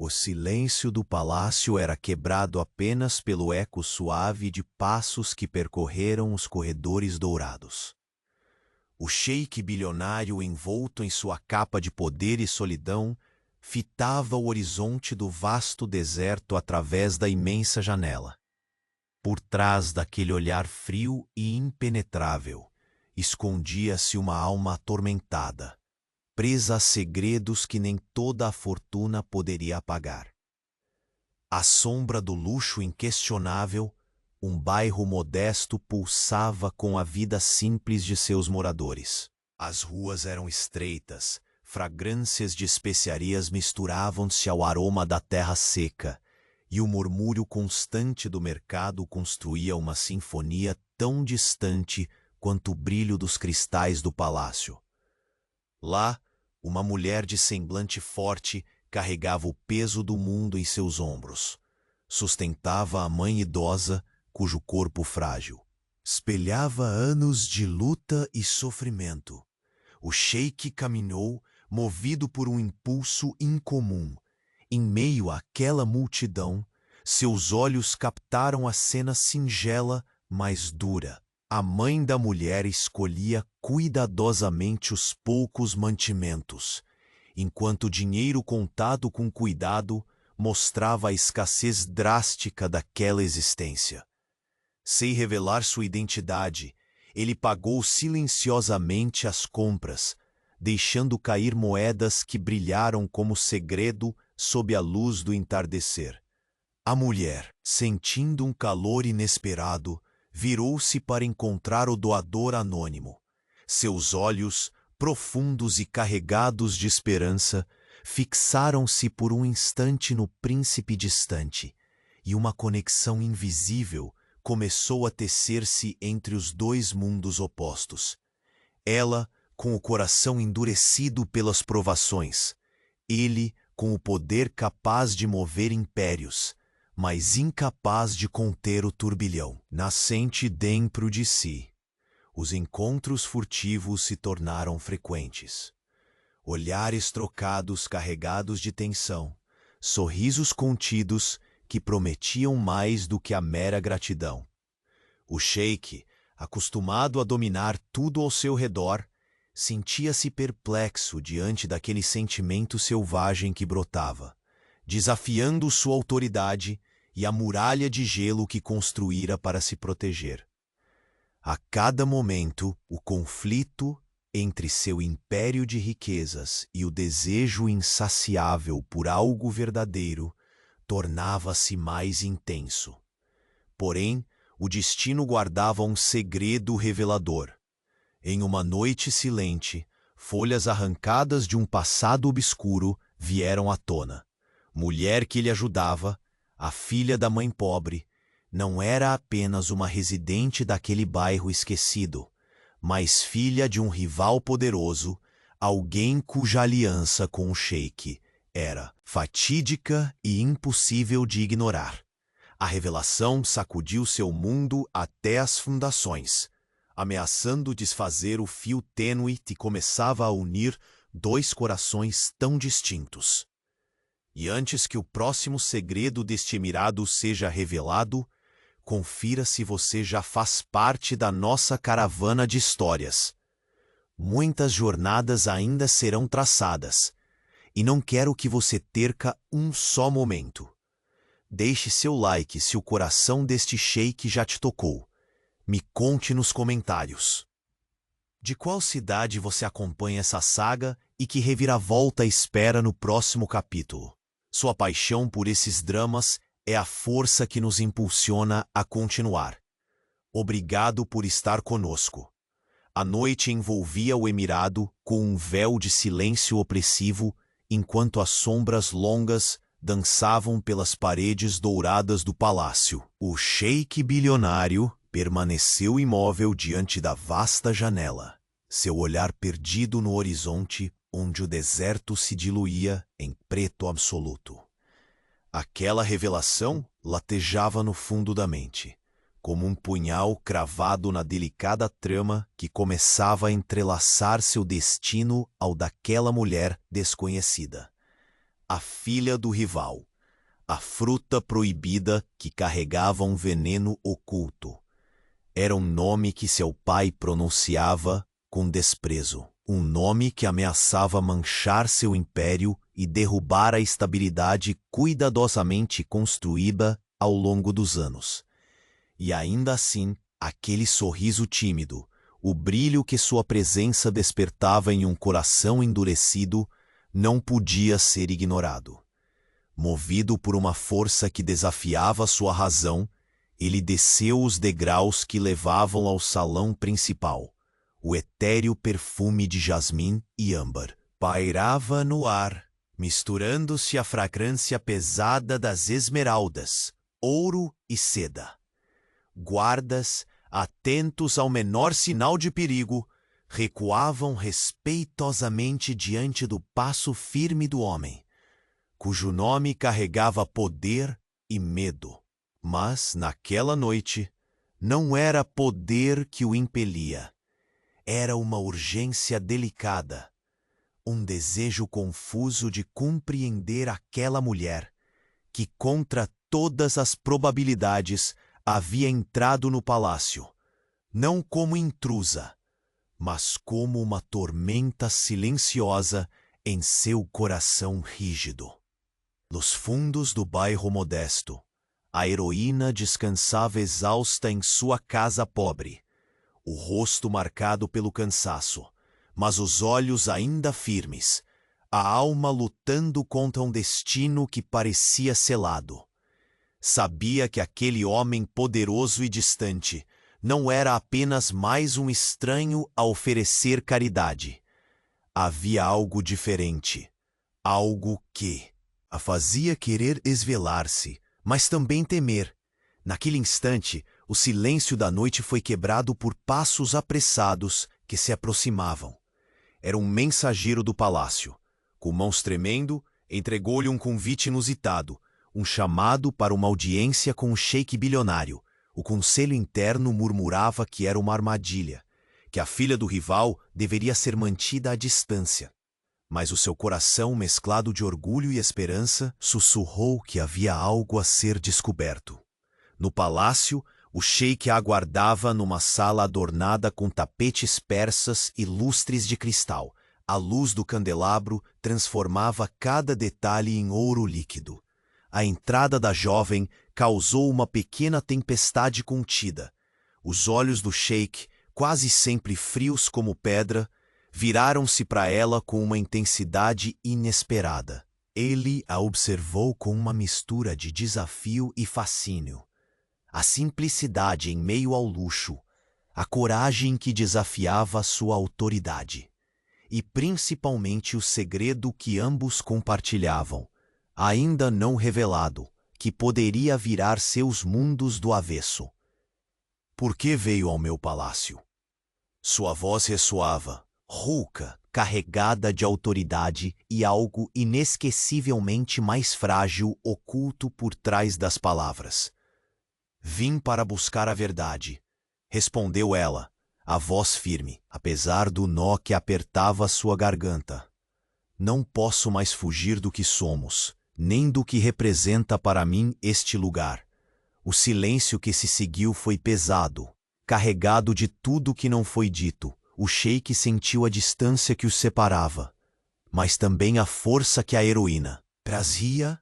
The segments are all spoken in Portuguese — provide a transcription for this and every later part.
O silêncio do palácio era quebrado apenas pelo eco suave de passos que percorreram os corredores dourados. O sheik bilionário, envolto em sua capa de poder e solidão, fitava o horizonte do vasto deserto através da imensa janela. Por trás daquele olhar frio e impenetrável, escondia-se uma alma atormentada, presa a segredos que nem toda a fortuna poderia apagar. À sombra do luxo inquestionável, um bairro modesto pulsava com a vida simples de seus moradores. As ruas eram estreitas, fragrâncias de especiarias misturavam-se ao aroma da terra seca, e o murmúrio constante do mercado construía uma sinfonia tão distante quanto o brilho dos cristais do palácio. Lá, uma mulher de semblante forte carregava o peso do mundo em seus ombros. Sustentava a mãe idosa, cujo corpo frágil espelhava anos de luta e sofrimento. O sheik caminhou, movido por um impulso incomum. Em meio àquela multidão, seus olhos captaram a cena singela, mas dura. A mãe da mulher escolhia cuidadosamente os poucos mantimentos, enquanto o dinheiro contado com cuidado mostrava a escassez drástica daquela existência. Sem revelar sua identidade, ele pagou silenciosamente as compras, deixando cair moedas que brilharam como segredo sob a luz do entardecer. A mulher, sentindo um calor inesperado, virou-se para encontrar o doador anônimo. Seus olhos, profundos e carregados de esperança, fixaram-se por um instante no príncipe distante, e uma conexão invisível começou a tecer-se entre os dois mundos opostos. Ela, com o coração endurecido pelas provações, ele, com o poder capaz de mover impérios, mas incapaz de conter o turbilhão nascente dentro de si. Os encontros furtivos se tornaram frequentes. Olhares trocados carregados de tensão, sorrisos contidos que prometiam mais do que a mera gratidão. O sheik, acostumado a dominar tudo ao seu redor, sentia-se perplexo diante daquele sentimento selvagem que brotava, desafiando sua autoridade e a muralha de gelo que construíra para se proteger. A cada momento, o conflito entre seu império de riquezas e o desejo insaciável por algo verdadeiro tornava-se mais intenso. Porém, o destino guardava um segredo revelador. Em uma noite silente, folhas arrancadas de um passado obscuro vieram à tona. Mulher que lhe ajudava, a filha da mãe pobre, não era apenas uma residente daquele bairro esquecido, mas filha de um rival poderoso, alguém cuja aliança com o sheik era fatídica e impossível de ignorar. A revelação sacudiu seu mundo até as fundações, ameaçando desfazer o fio tênue que começava a unir dois corações tão distintos. E antes que o próximo segredo deste mirado seja revelado, confira se você já faz parte da nossa caravana de histórias. Muitas jornadas ainda serão traçadas, e não quero que você perca um só momento. Deixe seu like se o coração deste sheik já te tocou. Me conte nos comentários. De qual cidade você acompanha essa saga e que reviravolta espera no próximo capítulo? Sua paixão por esses dramas é a força que nos impulsiona a continuar. Obrigado por estar conosco. A noite envolvia o emirado com um véu de silêncio opressivo, enquanto as sombras longas dançavam pelas paredes douradas do palácio. O sheik bilionário permaneceu imóvel diante da vasta janela, seu olhar perdido no horizonte onde o deserto se diluía em preto absoluto. Aquela revelação latejava no fundo da mente, como um punhal cravado na delicada trama que começava a entrelaçar seu destino ao daquela mulher desconhecida. a filha do rival, a fruta proibida que carregava um veneno oculto. Era um nome que seu pai pronunciava com desprezo, um nome que ameaçava manchar seu império e derrubar a estabilidade cuidadosamente construída ao longo dos anos. E ainda assim, aquele sorriso tímido, o brilho que sua presença despertava em um coração endurecido, não podia ser ignorado. Movido por uma força que desafiava sua razão, ele desceu os degraus que levavam ao salão principal. O etéreo perfume de jasmim e âmbar pairava no ar, misturando-se à fragrância pesada das esmeraldas, ouro e seda. Guardas, atentos ao menor sinal de perigo, recuavam respeitosamente diante do passo firme do homem, cujo nome carregava poder e medo. Mas, naquela noite, não era poder que o impelia. Era uma urgência delicada, um desejo confuso de compreender aquela mulher que, contra todas as probabilidades, havia entrado no palácio, não como intrusa, mas como uma tormenta silenciosa em seu coração rígido. Nos fundos do bairro modesto, a heroína descansava exausta em sua casa pobre, o rosto marcado pelo cansaço, mas os olhos ainda firmes, a alma lutando contra um destino que parecia selado. Sabia que aquele homem poderoso e distante não era apenas mais um estranho a oferecer caridade. Havia algo diferente, algo que a fazia querer esvelar-se, mas também temer. Naquele instante, o silêncio da noite foi quebrado por passos apressados que se aproximavam. Era um mensageiro do palácio. Com mãos tremendo, entregou-lhe um convite inusitado, um chamado para uma audiência com o sheik bilionário. O conselho interno murmurava que era uma armadilha, que a filha do rival deveria ser mantida à distância. Mas o seu coração, mesclado de orgulho e esperança, sussurrou que havia algo a ser descoberto. No palácio, o sheik a aguardava numa sala adornada com tapetes persas e lustres de cristal. A luz do candelabro transformava cada detalhe em ouro líquido. A entrada da jovem causou uma pequena tempestade contida. Os olhos do sheik, quase sempre frios como pedra, viraram-se para ela com uma intensidade inesperada. Ele a observou com uma mistura de desafio e fascínio. A simplicidade em meio ao luxo, a coragem que desafiava sua autoridade, e principalmente o segredo que ambos compartilhavam, ainda não revelado, que poderia virar seus mundos do avesso. Por que veio ao meu palácio? Sua voz ressoava, rouca, carregada de autoridade e algo inesquecivelmente mais frágil oculto por trás das palavras. Vim para buscar a verdade, respondeu ela, a voz firme, apesar do nó que apertava sua garganta. Não posso mais fugir do que somos, nem do que representa para mim este lugar. O silêncio que se seguiu foi pesado, carregado de tudo que não foi dito. O sheik sentiu a distância que os separava, mas também a força que a heroína trazia,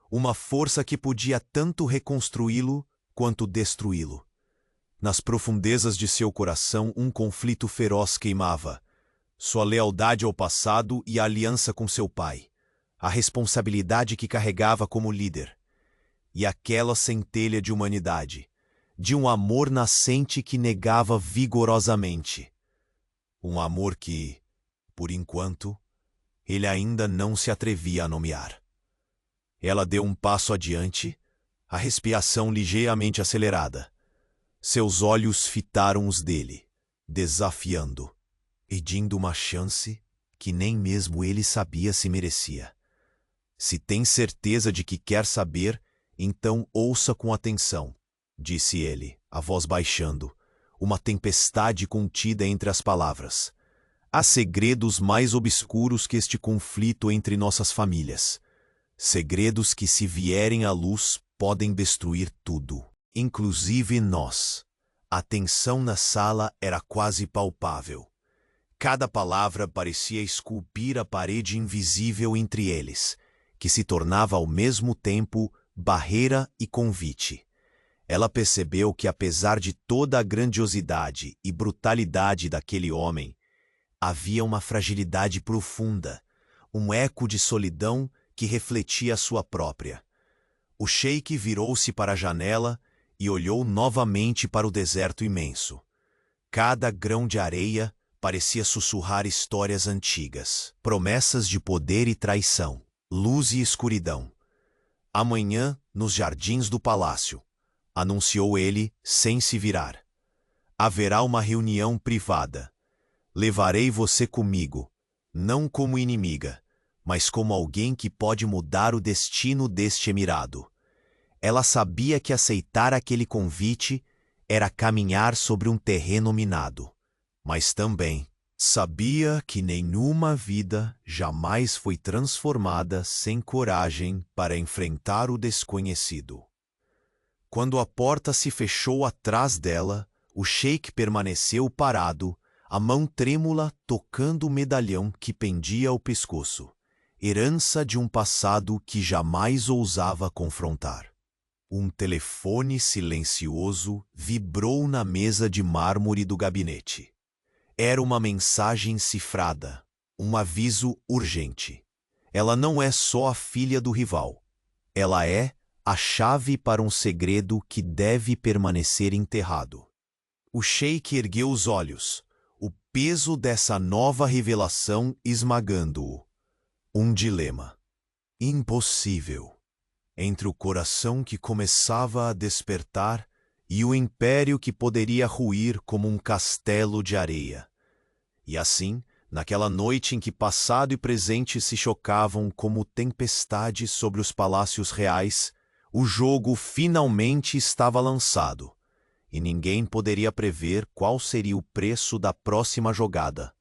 uma força que podia tanto reconstruí-lo quanto destruí-lo. Nas profundezas de seu coração, um conflito feroz queimava. Sua lealdade ao passado e a aliança com seu pai, a responsabilidade que carregava como líder, e aquela centelha de humanidade, de um amor nascente que negava vigorosamente. Um amor que, por enquanto, ele ainda não se atrevia a nomear. Ela deu um passo adiante, a respiração ligeiramente acelerada. Seus olhos fitaram os dele, desafiando, pedindo uma chance que nem mesmo ele sabia se merecia. Se tem certeza de que quer saber, então ouça com atenção, disse ele, a voz baixando, uma tempestade contida entre as palavras. Há segredos mais obscuros que este conflito entre nossas famílias. Segredos que, se vierem à luz, podem destruir tudo, inclusive nós. A tensão na sala era quase palpável. Cada palavra parecia esculpir a parede invisível entre eles, que se tornava ao mesmo tempo barreira e convite. Ela percebeu que, apesar de toda a grandiosidade e brutalidade daquele homem, havia uma fragilidade profunda, um eco de solidão que refletia a sua própria. O sheik virou-se para a janela e olhou novamente para o deserto imenso. Cada grão de areia parecia sussurrar histórias antigas, promessas de poder e traição, luz e escuridão. Amanhã, nos jardins do palácio, anunciou ele sem se virar, haverá uma reunião privada. Levarei você comigo, não como inimiga, mas como alguém que pode mudar o destino deste emirado. Ela sabia que aceitar aquele convite era caminhar sobre um terreno minado, mas também sabia que nenhuma vida jamais foi transformada sem coragem para enfrentar o desconhecido. Quando a porta se fechou atrás dela, o sheik permaneceu parado, a mão trêmula tocando o medalhão que pendia ao pescoço, herança de um passado que jamais ousava confrontar. Um telefone silencioso vibrou na mesa de mármore do gabinete. Era uma mensagem cifrada, um aviso urgente. Ela não é só a filha do rival. Ela é a chave para um segredo que deve permanecer enterrado. O sheik ergueu os olhos, o peso dessa nova revelação esmagando-o. Um dilema. Impossível. Entre o coração que começava a despertar e o império que poderia ruir como um castelo de areia. E assim, naquela noite em que passado e presente se chocavam como tempestade sobre os palácios reais, o jogo finalmente estava lançado, e ninguém poderia prever qual seria o preço da próxima jogada.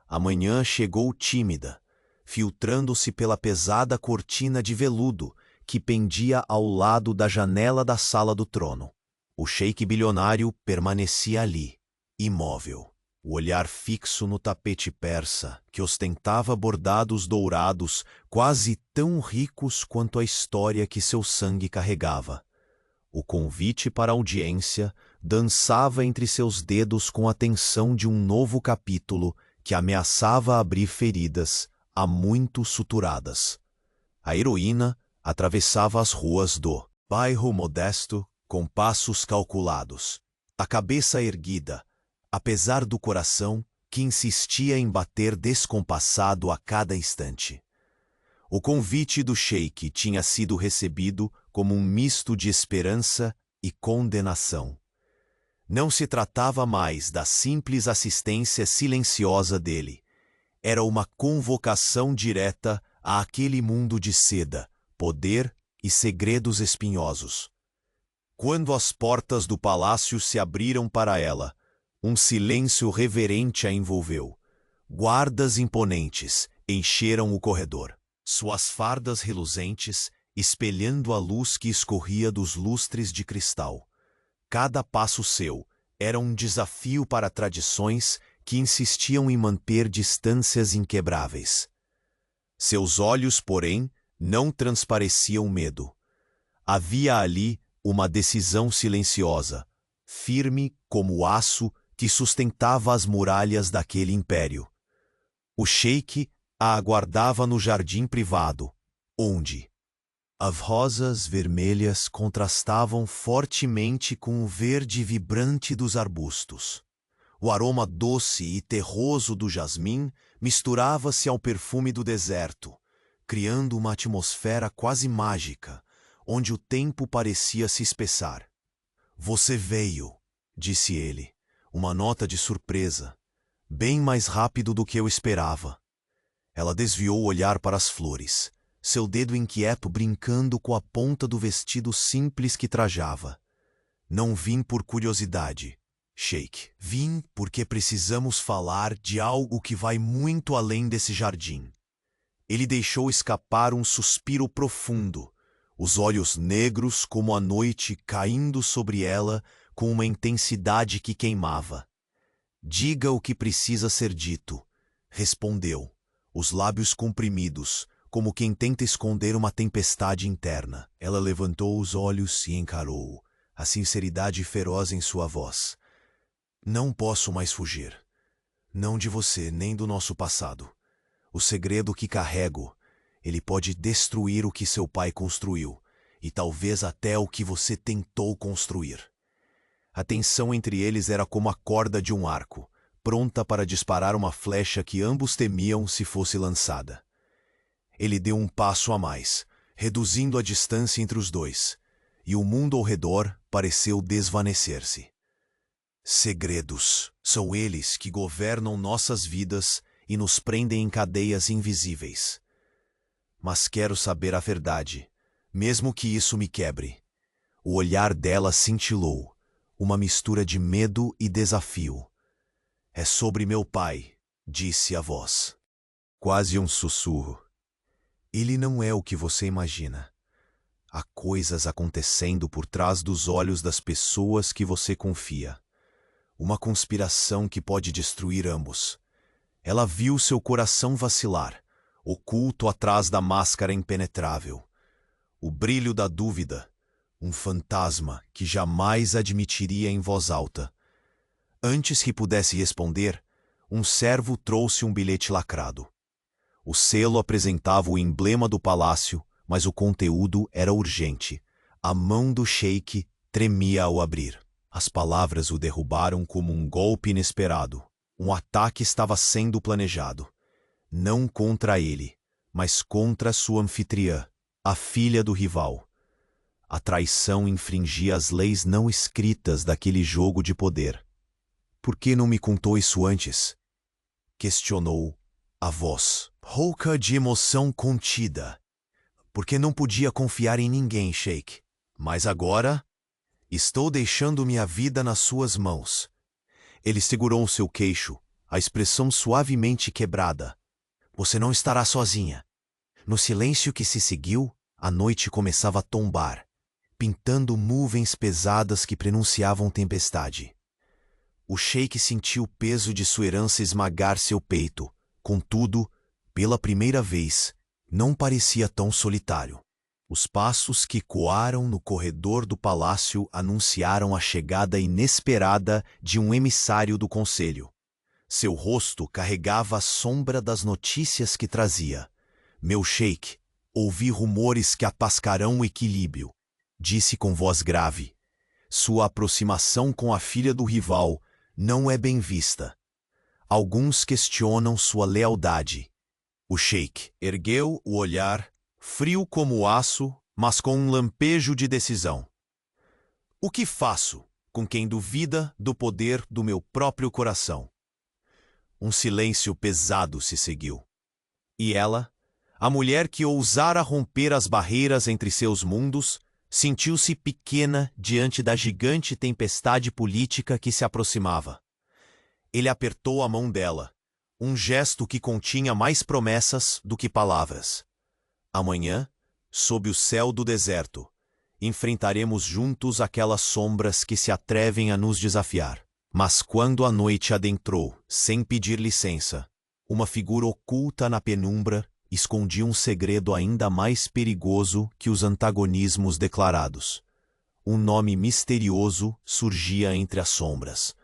A manhã chegou tímida, filtrando-se pela pesada cortina de veludo que pendia ao lado da janela da sala do trono. O sheik bilionário permanecia ali, imóvel, o olhar fixo no tapete persa, que ostentava bordados dourados quase tão ricos quanto a história que seu sangue carregava. O convite para a audiência dançava entre seus dedos com a tensão de um novo capítulo que ameaçava abrir feridas há muito suturadas. A heroína atravessava as ruas do bairro modesto com passos calculados, a cabeça erguida, apesar do coração que insistia em bater descompassado a cada instante. O convite do sheik tinha sido recebido como um misto de esperança e condenação. Não se tratava mais da simples assistência silenciosa dele. Era uma convocação direta àquele mundo de seda, poder e segredos espinhosos. Quando as portas do palácio se abriram para ela, um silêncio reverente a envolveu. Guardas imponentes encheram o corredor, suas fardas reluzentes espelhando a luz que escorria dos lustres de cristal. Cada passo seu era um desafio para tradições que insistiam em manter distâncias inquebráveis. Seus olhos, porém, não transpareciam medo. Havia ali uma decisão silenciosa, firme como o aço que sustentava as muralhas daquele império. O sheik a aguardava no jardim privado, onde as rosas vermelhas contrastavam fortemente com o verde vibrante dos arbustos. O aroma doce e terroso do jasmim misturava-se ao perfume do deserto, criando uma atmosfera quase mágica, onde o tempo parecia se espessar. "Você veio", disse ele, uma nota de surpresa, bem mais rápido do que eu esperava. Ela desviou o olhar para as flores, seu dedo inquieto brincando com a ponta do vestido simples que trajava. "Não vim por curiosidade", Sheik, vim porque precisamos falar de algo que vai muito além desse jardim. Ele deixou escapar um suspiro profundo, os olhos negros como a noite caindo sobre ela com uma intensidade que queimava. Diga o que precisa ser dito, respondeu, os lábios comprimidos, como quem tenta esconder uma tempestade interna. Ela levantou os olhos e encarou-o, a sinceridade feroz em sua voz. Não posso mais fugir. Não de você, nem do nosso passado. O segredo que carrego, ele pode destruir o que seu pai construiu, e talvez até o que você tentou construir. A tensão entre eles era como a corda de um arco, pronta para disparar uma flecha que ambos temiam se fosse lançada. Ele deu um passo a mais, reduzindo a distância entre os dois, e o mundo ao redor pareceu desvanecer-se. Segredos são eles que governam nossas vidas e nos prendem em cadeias invisíveis. Mas quero saber a verdade, mesmo que isso me quebre. O olhar dela cintilou, uma mistura de medo e desafio. É sobre meu pai, disse a voz. Quase um sussurro. Ele não é o que você imagina. Há coisas acontecendo por trás dos olhos das pessoas que você confia. Uma conspiração que pode destruir ambos. Ela viu seu coração vacilar, oculto atrás da máscara impenetrável. O brilho da dúvida, um fantasma que jamais admitiria em voz alta. Antes que pudesse responder, um servo trouxe um bilhete lacrado. O selo apresentava o emblema do palácio, mas o conteúdo era urgente. A mão do sheik tremia ao abrir. As palavras o derrubaram como um golpe inesperado. Um ataque estava sendo planejado. Não contra ele, mas contra sua anfitriã, a filha do rival. A traição infringia as leis não escritas daquele jogo de poder. Por que não me contou isso antes? Questionou a voz, rouca de emoção contida. Porque não podia confiar em ninguém, Sheik. Mas agora, estou deixando minha vida nas suas mãos. Ele segurou seu queixo, a expressão suavemente quebrada. Você não estará sozinha. No silêncio que se seguiu, a noite começava a tombar, pintando nuvens pesadas que prenunciavam tempestade. O sheik sentiu o peso de sua herança esmagar seu peito. Contudo, pela primeira vez, não parecia tão solitário. Os passos que coaram no corredor do palácio anunciaram a chegada inesperada de um emissário do conselho. Seu rosto carregava a sombra das notícias que trazia. Meu sheik, ouvi rumores que atascarão o equilíbrio, disse com voz grave. Sua aproximação com a filha do rival não é bem vista. Alguns questionam sua lealdade. O sheik ergueu o olhar, frio como aço, mas com um lampejo de decisão. O que faço com quem duvida do poder do meu próprio coração? Um silêncio pesado se seguiu. E ela, a mulher que ousara romper as barreiras entre seus mundos, sentiu-se pequena diante da gigante tempestade política que se aproximava. Ele apertou a mão dela, um gesto que continha mais promessas do que palavras. Amanhã, sob o céu do deserto, enfrentaremos juntos aquelas sombras que se atrevem a nos desafiar. Mas quando a noite adentrou, sem pedir licença, uma figura oculta na penumbra escondia um segredo ainda mais perigoso que os antagonismos declarados. Um nome misterioso surgia entre as sombras.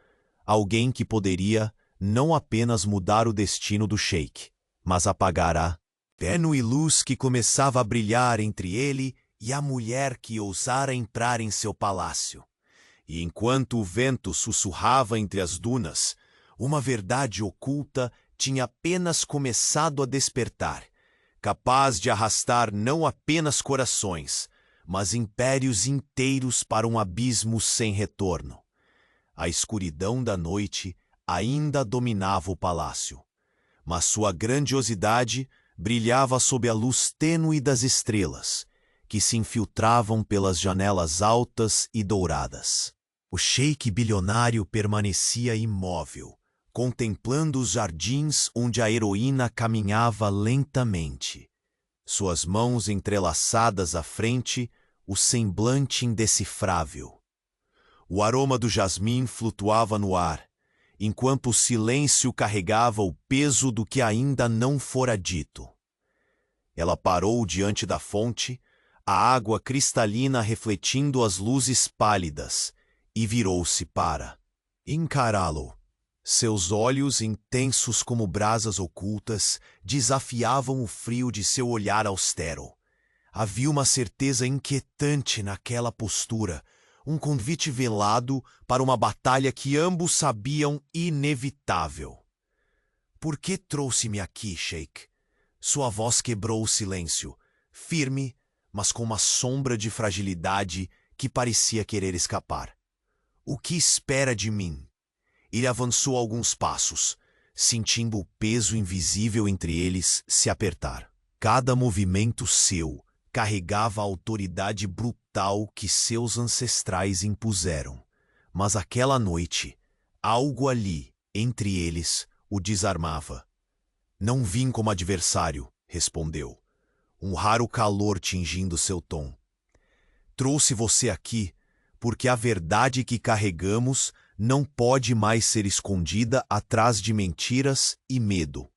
Alguém que poderia não apenas mudar o destino do sheik, mas apagar a tênue luz que começava a brilhar entre ele e a mulher que ousara entrar em seu palácio. E enquanto o vento sussurrava entre as dunas, uma verdade oculta tinha apenas começado a despertar, capaz de arrastar não apenas corações, mas impérios inteiros para um abismo sem retorno. A escuridão da noite ainda dominava o palácio, mas sua grandiosidade brilhava sob a luz tênue das estrelas, que se infiltravam pelas janelas altas e douradas. O sheik bilionário permanecia imóvel, contemplando os jardins onde a heroína caminhava lentamente. Suas mãos entrelaçadas à frente, o semblante indecifrável. O aroma do jasmim flutuava no ar, enquanto o silêncio carregava o peso do que ainda não fora dito. Ela parou diante da fonte, a água cristalina refletindo as luzes pálidas, e virou-se para encará-lo. Seus olhos, intensos como brasas ocultas, desafiavam o frio de seu olhar austero. Havia uma certeza inquietante naquela postura, um convite velado para uma batalha que ambos sabiam inevitável. "Por que trouxe-me aqui, Sheik?" Sua voz quebrou o silêncio, firme, mas com uma sombra de fragilidade que parecia querer escapar. "O que espera de mim?" Ele avançou alguns passos, sentindo o peso invisível entre eles se apertar. Cada movimento seu carregava a autoridade brutal que seus ancestrais impuseram. Mas aquela noite, algo ali, entre eles, o desarmava. "Não vim como adversário", respondeu, um raro calor tingindo seu tom. "Trouxe você aqui porque a verdade que carregamos não pode mais ser escondida atrás de mentiras e medo.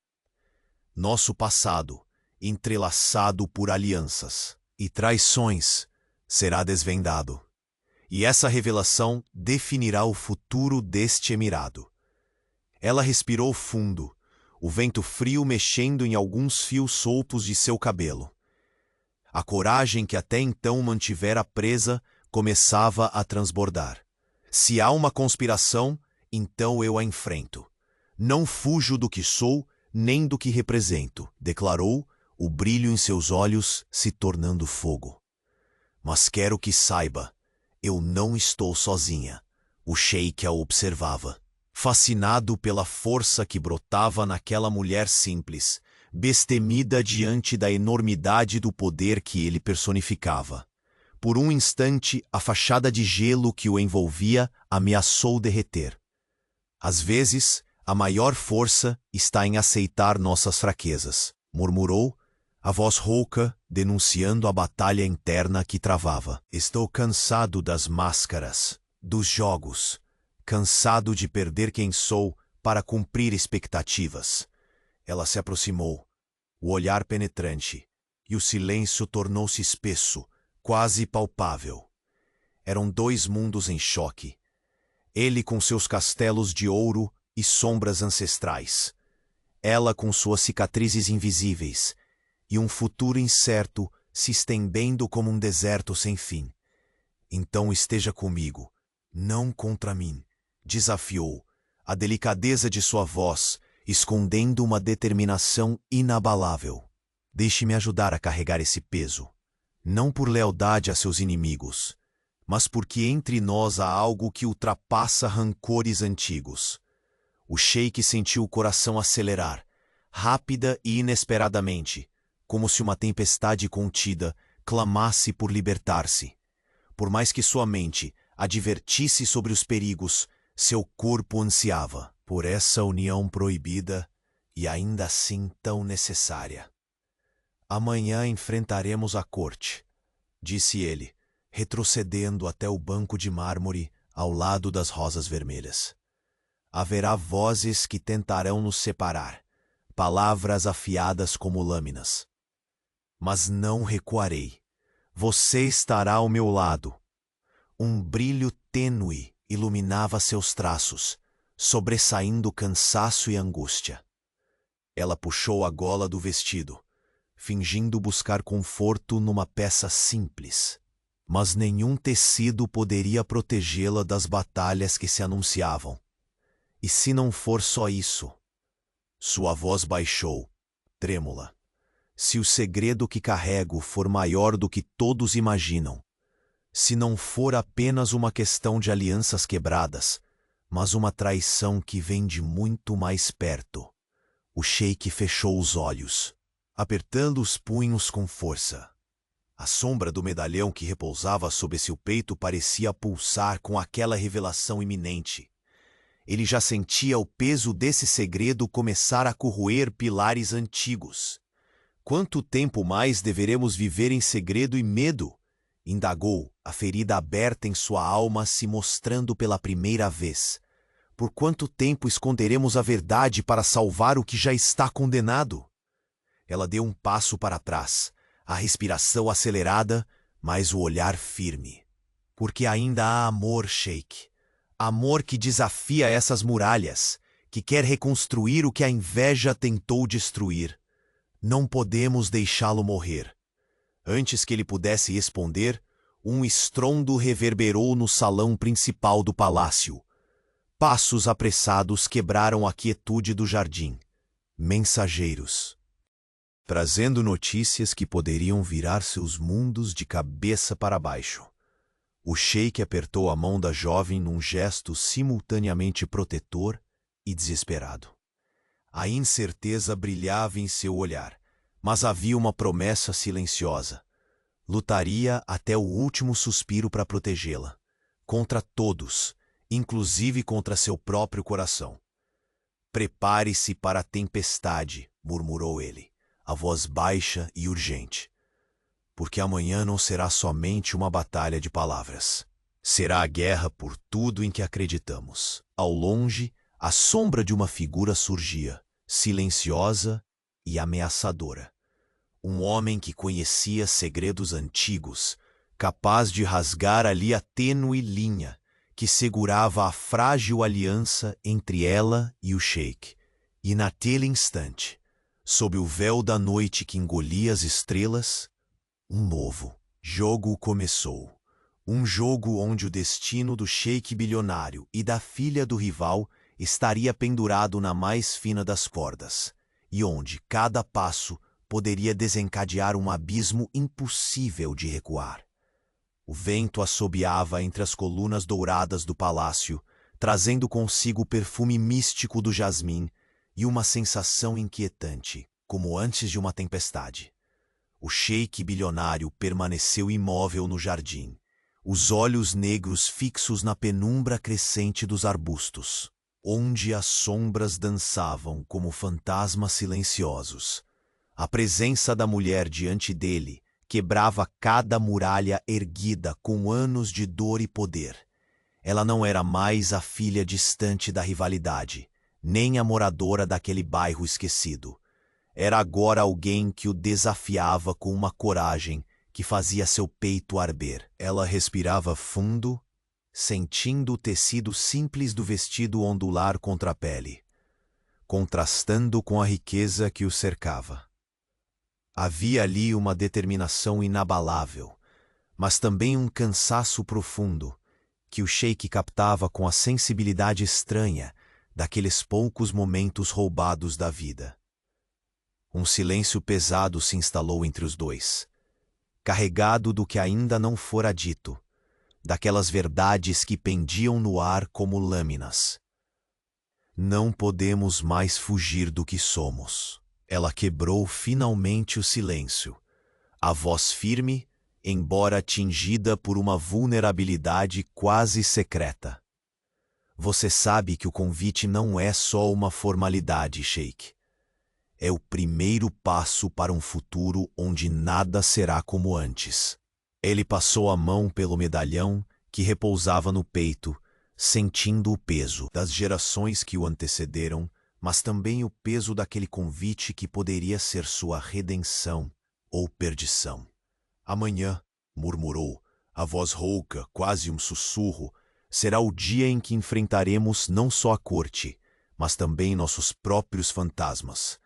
Nosso passado, entrelaçado por alianças e traições, será desvendado. E essa revelação definirá o futuro deste emirado." Ela respirou fundo, o vento frio mexendo em alguns fios soltos de seu cabelo. A coragem que até então mantivera presa começava a transbordar. "Se há uma conspiração, então eu a enfrento. Não fujo do que sou, nem do que represento", declarou, o brilho em seus olhos se tornando fogo. "Mas quero que saiba, eu não estou sozinha." O sheik a observava, fascinado pela força que brotava naquela mulher simples, destemida diante da enormidade do poder que ele personificava. Por um instante, a fachada de gelo que o envolvia ameaçou derreter. "Às vezes, a maior força está em aceitar nossas fraquezas", murmurou, a voz rouca denunciando a batalha interna que travava. "Estou cansado das máscaras, dos jogos, cansado de perder quem sou para cumprir expectativas." Ela se aproximou, o olhar penetrante, e o silêncio tornou-se espesso, quase palpável. Eram dois mundos em choque. Ele com seus castelos de ouro e sombras ancestrais. Ela com suas cicatrizes invisíveis, e um futuro incerto se estendendo como um deserto sem fim. "Então esteja comigo, não contra mim", desafiou, a delicadeza de sua voz escondendo uma determinação inabalável. "Deixe-me ajudar a carregar esse peso. Não por lealdade a seus inimigos, mas porque entre nós há algo que ultrapassa rancores antigos." O sheik sentiu o coração acelerar, rápida e inesperadamente, como se uma tempestade contida clamasse por libertar-se. Por mais que sua mente advertisse sobre os perigos, seu corpo ansiava por essa união proibida e ainda assim tão necessária. "Amanhã enfrentaremos a corte", disse ele, retrocedendo até o banco de mármore ao lado das rosas vermelhas. "Haverá vozes que tentarão nos separar, palavras afiadas como lâminas. Mas não recuarei. Você estará ao meu lado." Um brilho tênue iluminava seus traços, sobressaindo cansaço e angústia. Ela puxou a gola do vestido, fingindo buscar conforto numa peça simples. Mas nenhum tecido poderia protegê-la das batalhas que se anunciavam. "E se não for só isso?" Sua voz baixou, trêmula. "Se o segredo que carrego for maior do que todos imaginam, se não for apenas uma questão de alianças quebradas, mas uma traição que vem de muito mais perto." O sheik fechou os olhos, apertando os punhos com força. A sombra do medalhão que repousava sob seu peito parecia pulsar com aquela revelação iminente. Ele já sentia o peso desse segredo começar a corroer pilares antigos. Quanto tempo mais deveremos viver em segredo e medo? Indagou, a ferida aberta em sua alma se mostrando pela primeira vez. Por quanto tempo esconderemos a verdade para salvar o que já está condenado? Ela deu um passo para trás, a respiração acelerada, mas o olhar firme. Porque ainda há amor, Sheik. Amor que desafia essas muralhas, que quer reconstruir o que a inveja tentou destruir. Não podemos deixá-lo morrer. Antes que ele pudesse responder, um estrondo reverberou no salão principal do palácio. Passos apressados quebraram a quietude do jardim. Mensageiros, trazendo notícias que poderiam virar seus mundos de cabeça para baixo. O sheik apertou a mão da jovem num gesto simultaneamente protetor e desesperado. A incerteza brilhava em seu olhar, mas havia uma promessa silenciosa. Lutaria até o último suspiro para protegê-la, contra todos, inclusive contra seu próprio coração. Prepare-se para a tempestade, murmurou ele, a voz baixa e urgente. Porque amanhã não será somente uma batalha de palavras. Será a guerra por tudo em que acreditamos. Ao longe, a sombra de uma figura surgia, silenciosa e ameaçadora. Um homem que conhecia segredos antigos, capaz de rasgar ali a tênue linha que segurava a frágil aliança entre ela e o sheik. E naquele instante, sob o véu da noite que engolia as estrelas, um novo jogo começou. Um jogo onde o destino do sheik bilionário e da filha do rival estaria pendurado na mais fina das cordas, e onde cada passo poderia desencadear um abismo impossível de recuar. O vento assobiava entre as colunas douradas do palácio, trazendo consigo o perfume místico do jasmim e uma sensação inquietante, como antes de uma tempestade. O sheik bilionário permaneceu imóvel no jardim, os olhos negros fixos na penumbra crescente dos arbustos, onde as sombras dançavam como fantasmas silenciosos. A presença da mulher diante dele quebrava cada muralha erguida com anos de dor e poder. Ela não era mais a filha distante da rivalidade, nem a moradora daquele bairro esquecido. Era agora alguém que o desafiava com uma coragem que fazia seu peito arder. Ela respirava fundo, sentindo o tecido simples do vestido ondular contra a pele, contrastando com a riqueza que o cercava. Havia ali uma determinação inabalável, mas também um cansaço profundo, que o sheik captava com a sensibilidade estranha daqueles poucos momentos roubados da vida. Um silêncio pesado se instalou entre os dois, carregado do que ainda não fora dito, daquelas verdades que pendiam no ar como lâminas. Não podemos mais fugir do que somos. Ela quebrou finalmente o silêncio, a voz firme, embora tingida por uma vulnerabilidade quase secreta. Você sabe que o convite não é só uma formalidade, sheik. É o primeiro passo para um futuro onde nada será como antes. Ele passou a mão pelo medalhão que repousava no peito, sentindo o peso das gerações que o antecederam, mas também o peso daquele convite que poderia ser sua redenção ou perdição. Amanhã, murmurou, a voz rouca, quase um sussurro, será o dia em que enfrentaremos não só a corte, mas também nossos próprios fantasmas.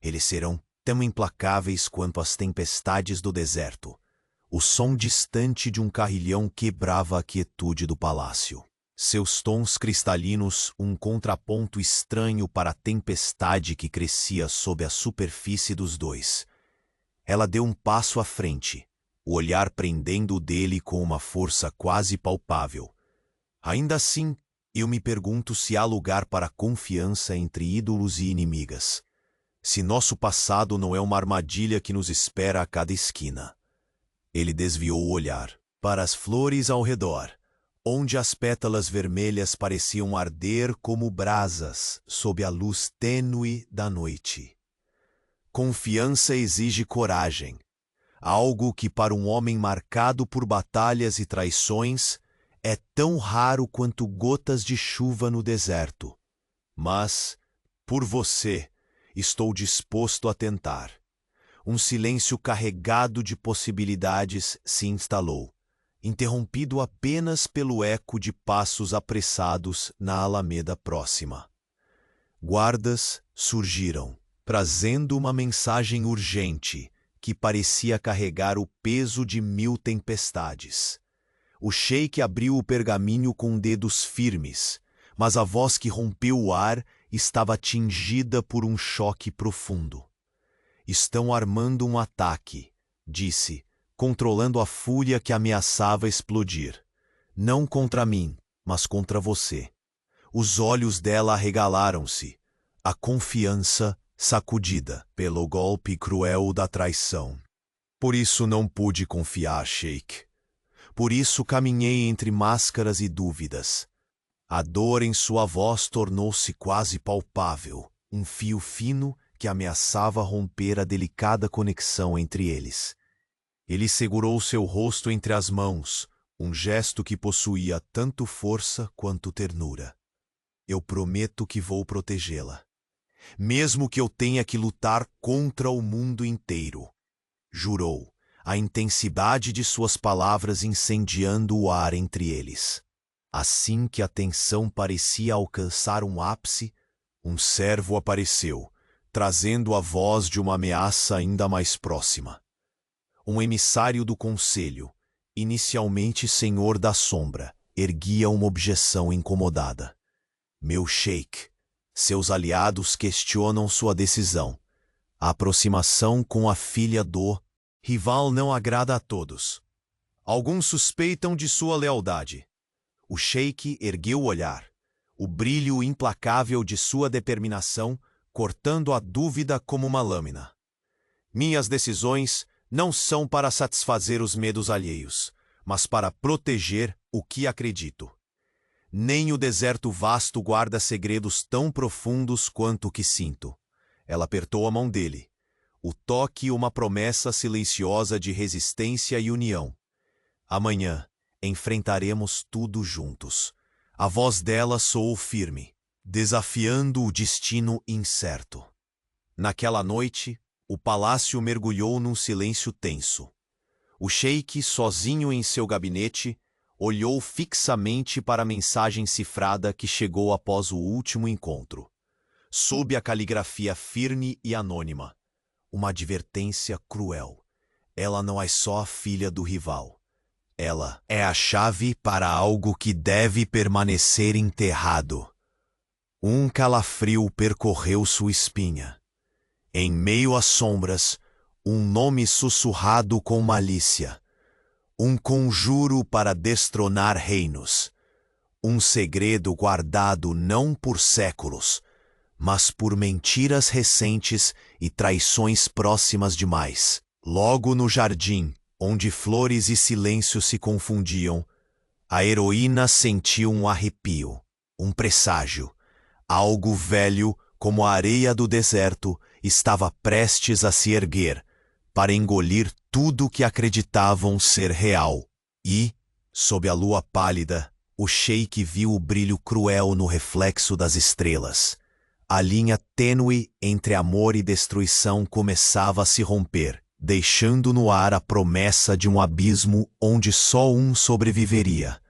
Eles serão tão implacáveis quanto as tempestades do deserto. O som distante de um carrilhão quebrava a quietude do palácio. Seus tons cristalinos, um contraponto estranho para a tempestade que crescia sob a superfície dos dois. Ela deu um passo à frente, o olhar prendendo o dele com uma força quase palpável. Ainda assim, eu me pergunto se há lugar para confiança entre ídolos e inimigas. Se nosso passado não é uma armadilha que nos espera a cada esquina. Ele desviou o olhar para as flores ao redor, onde as pétalas vermelhas pareciam arder como brasas sob a luz tênue da noite. Confiança exige coragem, algo que para um homem marcado por batalhas e traições é tão raro quanto gotas de chuva no deserto. Mas, por você, estou disposto a tentar. Um silêncio carregado de possibilidades se instalou, interrompido apenas pelo eco de passos apressados na alameda próxima. Guardas surgiram, trazendo uma mensagem urgente que parecia carregar o peso de 1000 tempestades. O sheik abriu o pergaminho com dedos firmes, mas a voz que rompeu o ar estava tingida por um choque profundo. Estão armando um ataque, disse, controlando a fúria que ameaçava explodir. Não contra mim, mas contra você. Os olhos dela arregalaram-se, a confiança sacudida pelo golpe cruel da traição. Por isso não pude confiar, Sheik. Por isso caminhei entre máscaras e dúvidas. A dor em sua voz tornou-se quase palpável, um fio fino que ameaçava romper a delicada conexão entre eles. Ele segurou seu rosto entre as mãos, um gesto que possuía tanto força quanto ternura. Eu prometo que vou protegê-la, mesmo que eu tenha que lutar contra o mundo inteiro, jurou, a intensidade de suas palavras incendiando o ar entre eles. Assim que a tensão parecia alcançar um ápice, um servo apareceu, trazendo a voz de uma ameaça ainda mais próxima. Um emissário do conselho, inicialmente senhor da sombra, erguia uma objeção incomodada. Meu sheik, seus aliados questionam sua decisão. A aproximação com a filha do rival não agrada a todos. Alguns suspeitam de sua lealdade. O sheik ergueu o olhar, o brilho implacável de sua determinação cortando a dúvida como uma lâmina. Minhas decisões não são para satisfazer os medos alheios, mas para proteger o que acredito. Nem o deserto vasto guarda segredos tão profundos quanto o que sinto. Ela apertou a mão dele. O toque uma promessa silenciosa de resistência e união. Amanhã enfrentaremos tudo juntos. A voz dela soou firme, desafiando o destino incerto. Naquela noite, o palácio mergulhou num silêncio tenso. O sheik, sozinho em seu gabinete, olhou fixamente para a mensagem cifrada que chegou após o último encontro. Sob a caligrafia firme e anônima, uma advertência cruel. Ela não é só a filha do rival. Ela é a chave para algo que deve permanecer enterrado. Um calafrio percorreu sua espinha. Em meio às sombras, um nome sussurrado com malícia. Um conjuro para destronar reinos. Um segredo guardado não por séculos, mas por mentiras recentes e traições próximas demais. Logo no jardim, onde flores e silêncio se confundiam, a heroína sentiu um arrepio, um presságio. Algo velho, como a areia do deserto, estava prestes a se erguer, para engolir tudo que acreditavam ser real. E, sob a lua pálida, o sheik viu o brilho cruel no reflexo das estrelas. A linha tênue entre amor e destruição começava a se romper, deixando no ar a promessa de um abismo onde só um sobreviveria.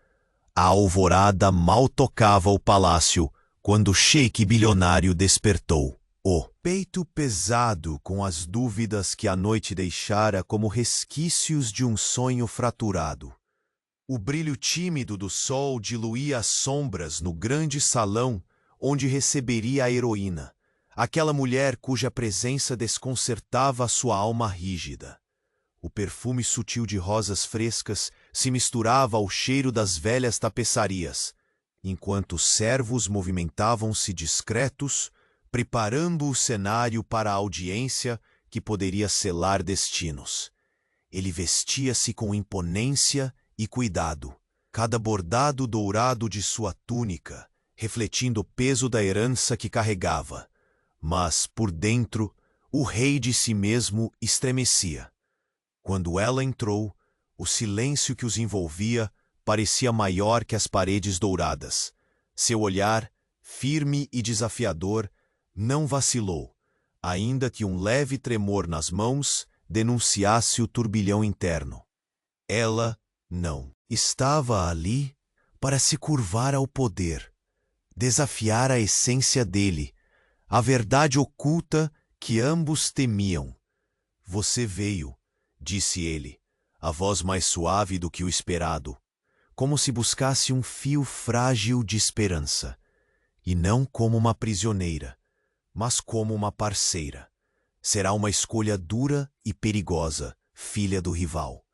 A alvorada mal tocava o palácio quando o sheik bilionário despertou. O peito pesado com as dúvidas que a noite deixara como resquícios de um sonho fraturado. O brilho tímido do sol diluía as sombras no grande salão onde receberia a heroína, aquela mulher cuja presença desconcertava a sua alma rígida. O perfume sutil de rosas frescas se misturava ao cheiro das velhas tapeçarias, enquanto os servos movimentavam-se discretos, preparando o cenário para a audiência que poderia selar destinos. Ele vestia-se com imponência e cuidado, cada bordado dourado de sua túnica, refletindo o peso da herança que carregava. Mas, por dentro, o rei de si mesmo estremecia. Quando ela entrou, o silêncio que os envolvia parecia maior que as paredes douradas. Seu olhar, firme e desafiador, não vacilou, ainda que um leve tremor nas mãos denunciasse o turbilhão interno. Ela não estava ali para se curvar ao poder, desafiar a essência dele, a verdade oculta que ambos temiam. Você veio, disse ele, a voz mais suave do que o esperado, como se buscasse um fio frágil de esperança, e não como uma prisioneira, mas como uma parceira. Será uma escolha dura e perigosa, filha do rival.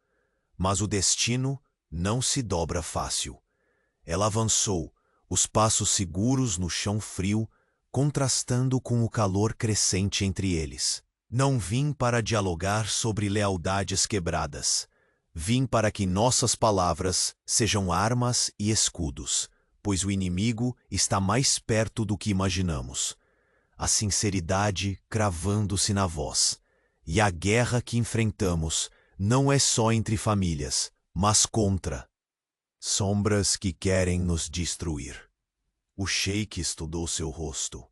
Mas o destino não se dobra fácil. Ela avançou, os passos seguros no chão frio, contrastando com o calor crescente entre eles. Não vim para dialogar sobre lealdades quebradas. Vim para que nossas palavras sejam armas e escudos, pois o inimigo está mais perto do que imaginamos. A sinceridade cravando-se na voz. E a guerra que enfrentamos não é só entre famílias, mas contra sombras que querem nos destruir. O sheik estudou seu rosto,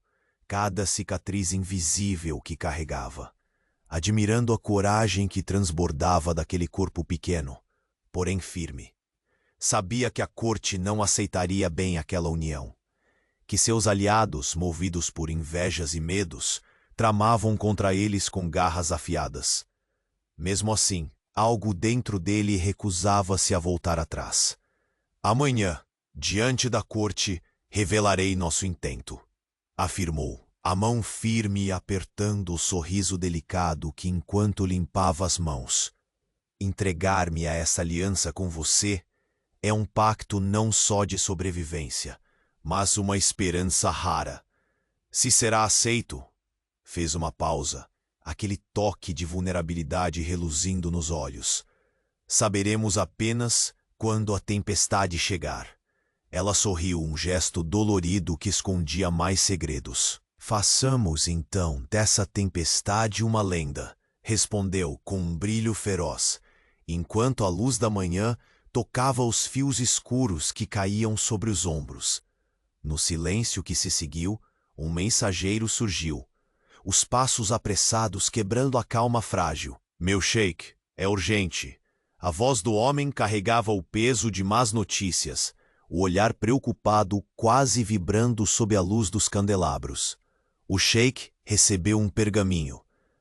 cada cicatriz invisível que carregava, admirando a coragem que transbordava daquele corpo pequeno, porém firme. Sabia que a corte não aceitaria bem aquela união, que seus aliados, movidos por invejas e medos, tramavam contra eles com garras afiadas. Mesmo assim, algo dentro dele recusava-se a voltar atrás. Amanhã, diante da corte, revelarei nosso intento, afirmou, a mão firme apertando o sorriso delicado que enquanto limpava as mãos. Entregar-me a essa aliança com você é um pacto não só de sobrevivência, mas uma esperança rara. Se será aceito, fez uma pausa, aquele toque de vulnerabilidade reluzindo nos olhos. Saberemos apenas quando a tempestade chegar. Ela sorriu, um gesto dolorido que escondia mais segredos. Façamos, então, dessa tempestade uma lenda, respondeu com um brilho feroz, enquanto a luz da manhã tocava os fios escuros que caíam sobre os ombros. No silêncio que se seguiu, um mensageiro surgiu, os passos apressados quebrando a calma frágil. Meu sheik, é urgente. A voz do homem carregava o peso de más notícias, o olhar preocupado quase vibrando sob a luz dos candelabros. O sheik recebeu um pergaminho,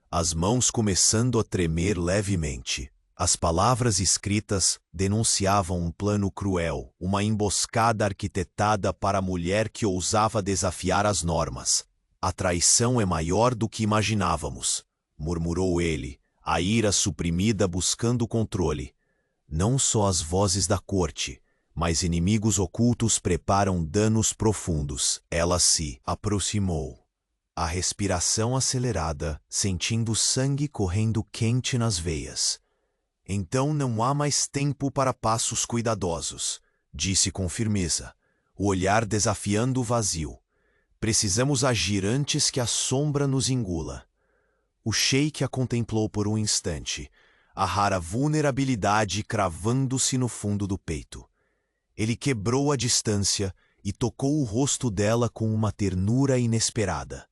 as mãos começando a tremer levemente. As palavras escritas denunciavam um plano cruel, uma emboscada arquitetada para a mulher que ousava desafiar as normas. A traição é maior do que imaginávamos, murmurou ele, a ira suprimida buscando controle. Não só as vozes da corte, mas inimigos ocultos preparam danos profundos. Ela se aproximou, a respiração acelerada, sentindo sangue correndo quente nas veias. Então não há mais tempo para passos cuidadosos, disse com firmeza, o olhar desafiando o vazio. Precisamos agir antes que a sombra nos engula. O sheik a contemplou por um instante, a rara vulnerabilidade cravando-se no fundo do peito. Ele quebrou a distância e tocou o rosto dela com uma ternura inesperada.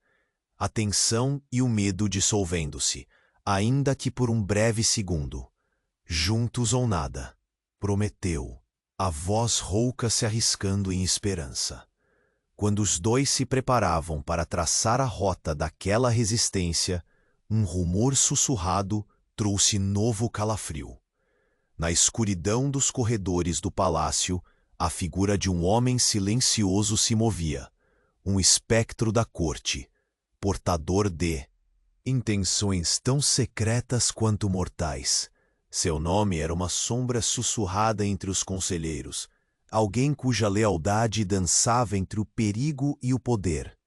A tensão e o medo dissolvendo-se, ainda que por um breve segundo. Juntos ou nada, prometeu, a voz rouca se arriscando em esperança. Quando os dois se preparavam para traçar a rota daquela resistência, um rumor sussurrado trouxe novo calafrio. Na escuridão dos corredores do palácio, a figura de um homem silencioso se movia, um espectro da corte, portador de intenções tão secretas quanto mortais. Seu nome era uma sombra sussurrada entre os conselheiros, alguém cuja lealdade dançava entre o perigo e o poder.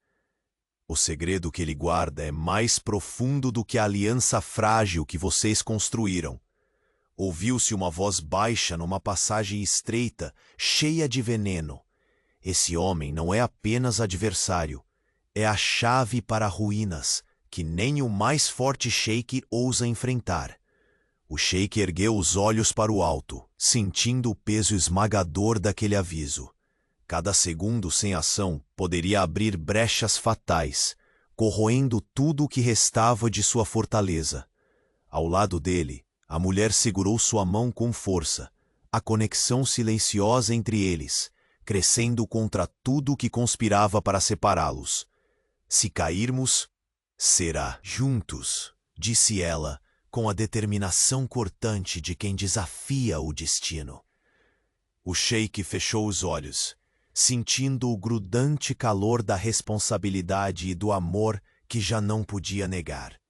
O segredo que ele guarda é mais profundo do que a aliança frágil que vocês construíram. Ouviu-se uma voz baixa numa passagem estreita, cheia de veneno. Esse homem não é apenas adversário, é a chave para ruínas, que nem o mais forte sheik ousa enfrentar. O sheik ergueu os olhos para o alto, sentindo o peso esmagador daquele aviso. Cada segundo sem ação poderia abrir brechas fatais, corroendo tudo o que restava de sua fortaleza. Ao lado dele, a mulher segurou sua mão com força, a conexão silenciosa entre eles, crescendo contra tudo o que conspirava para separá-los. Se cairmos, será juntos, disse ela, com a determinação cortante de quem desafia o destino. O sheik fechou os olhos, sentindo o grudante calor da responsabilidade e do amor que já não podia negar.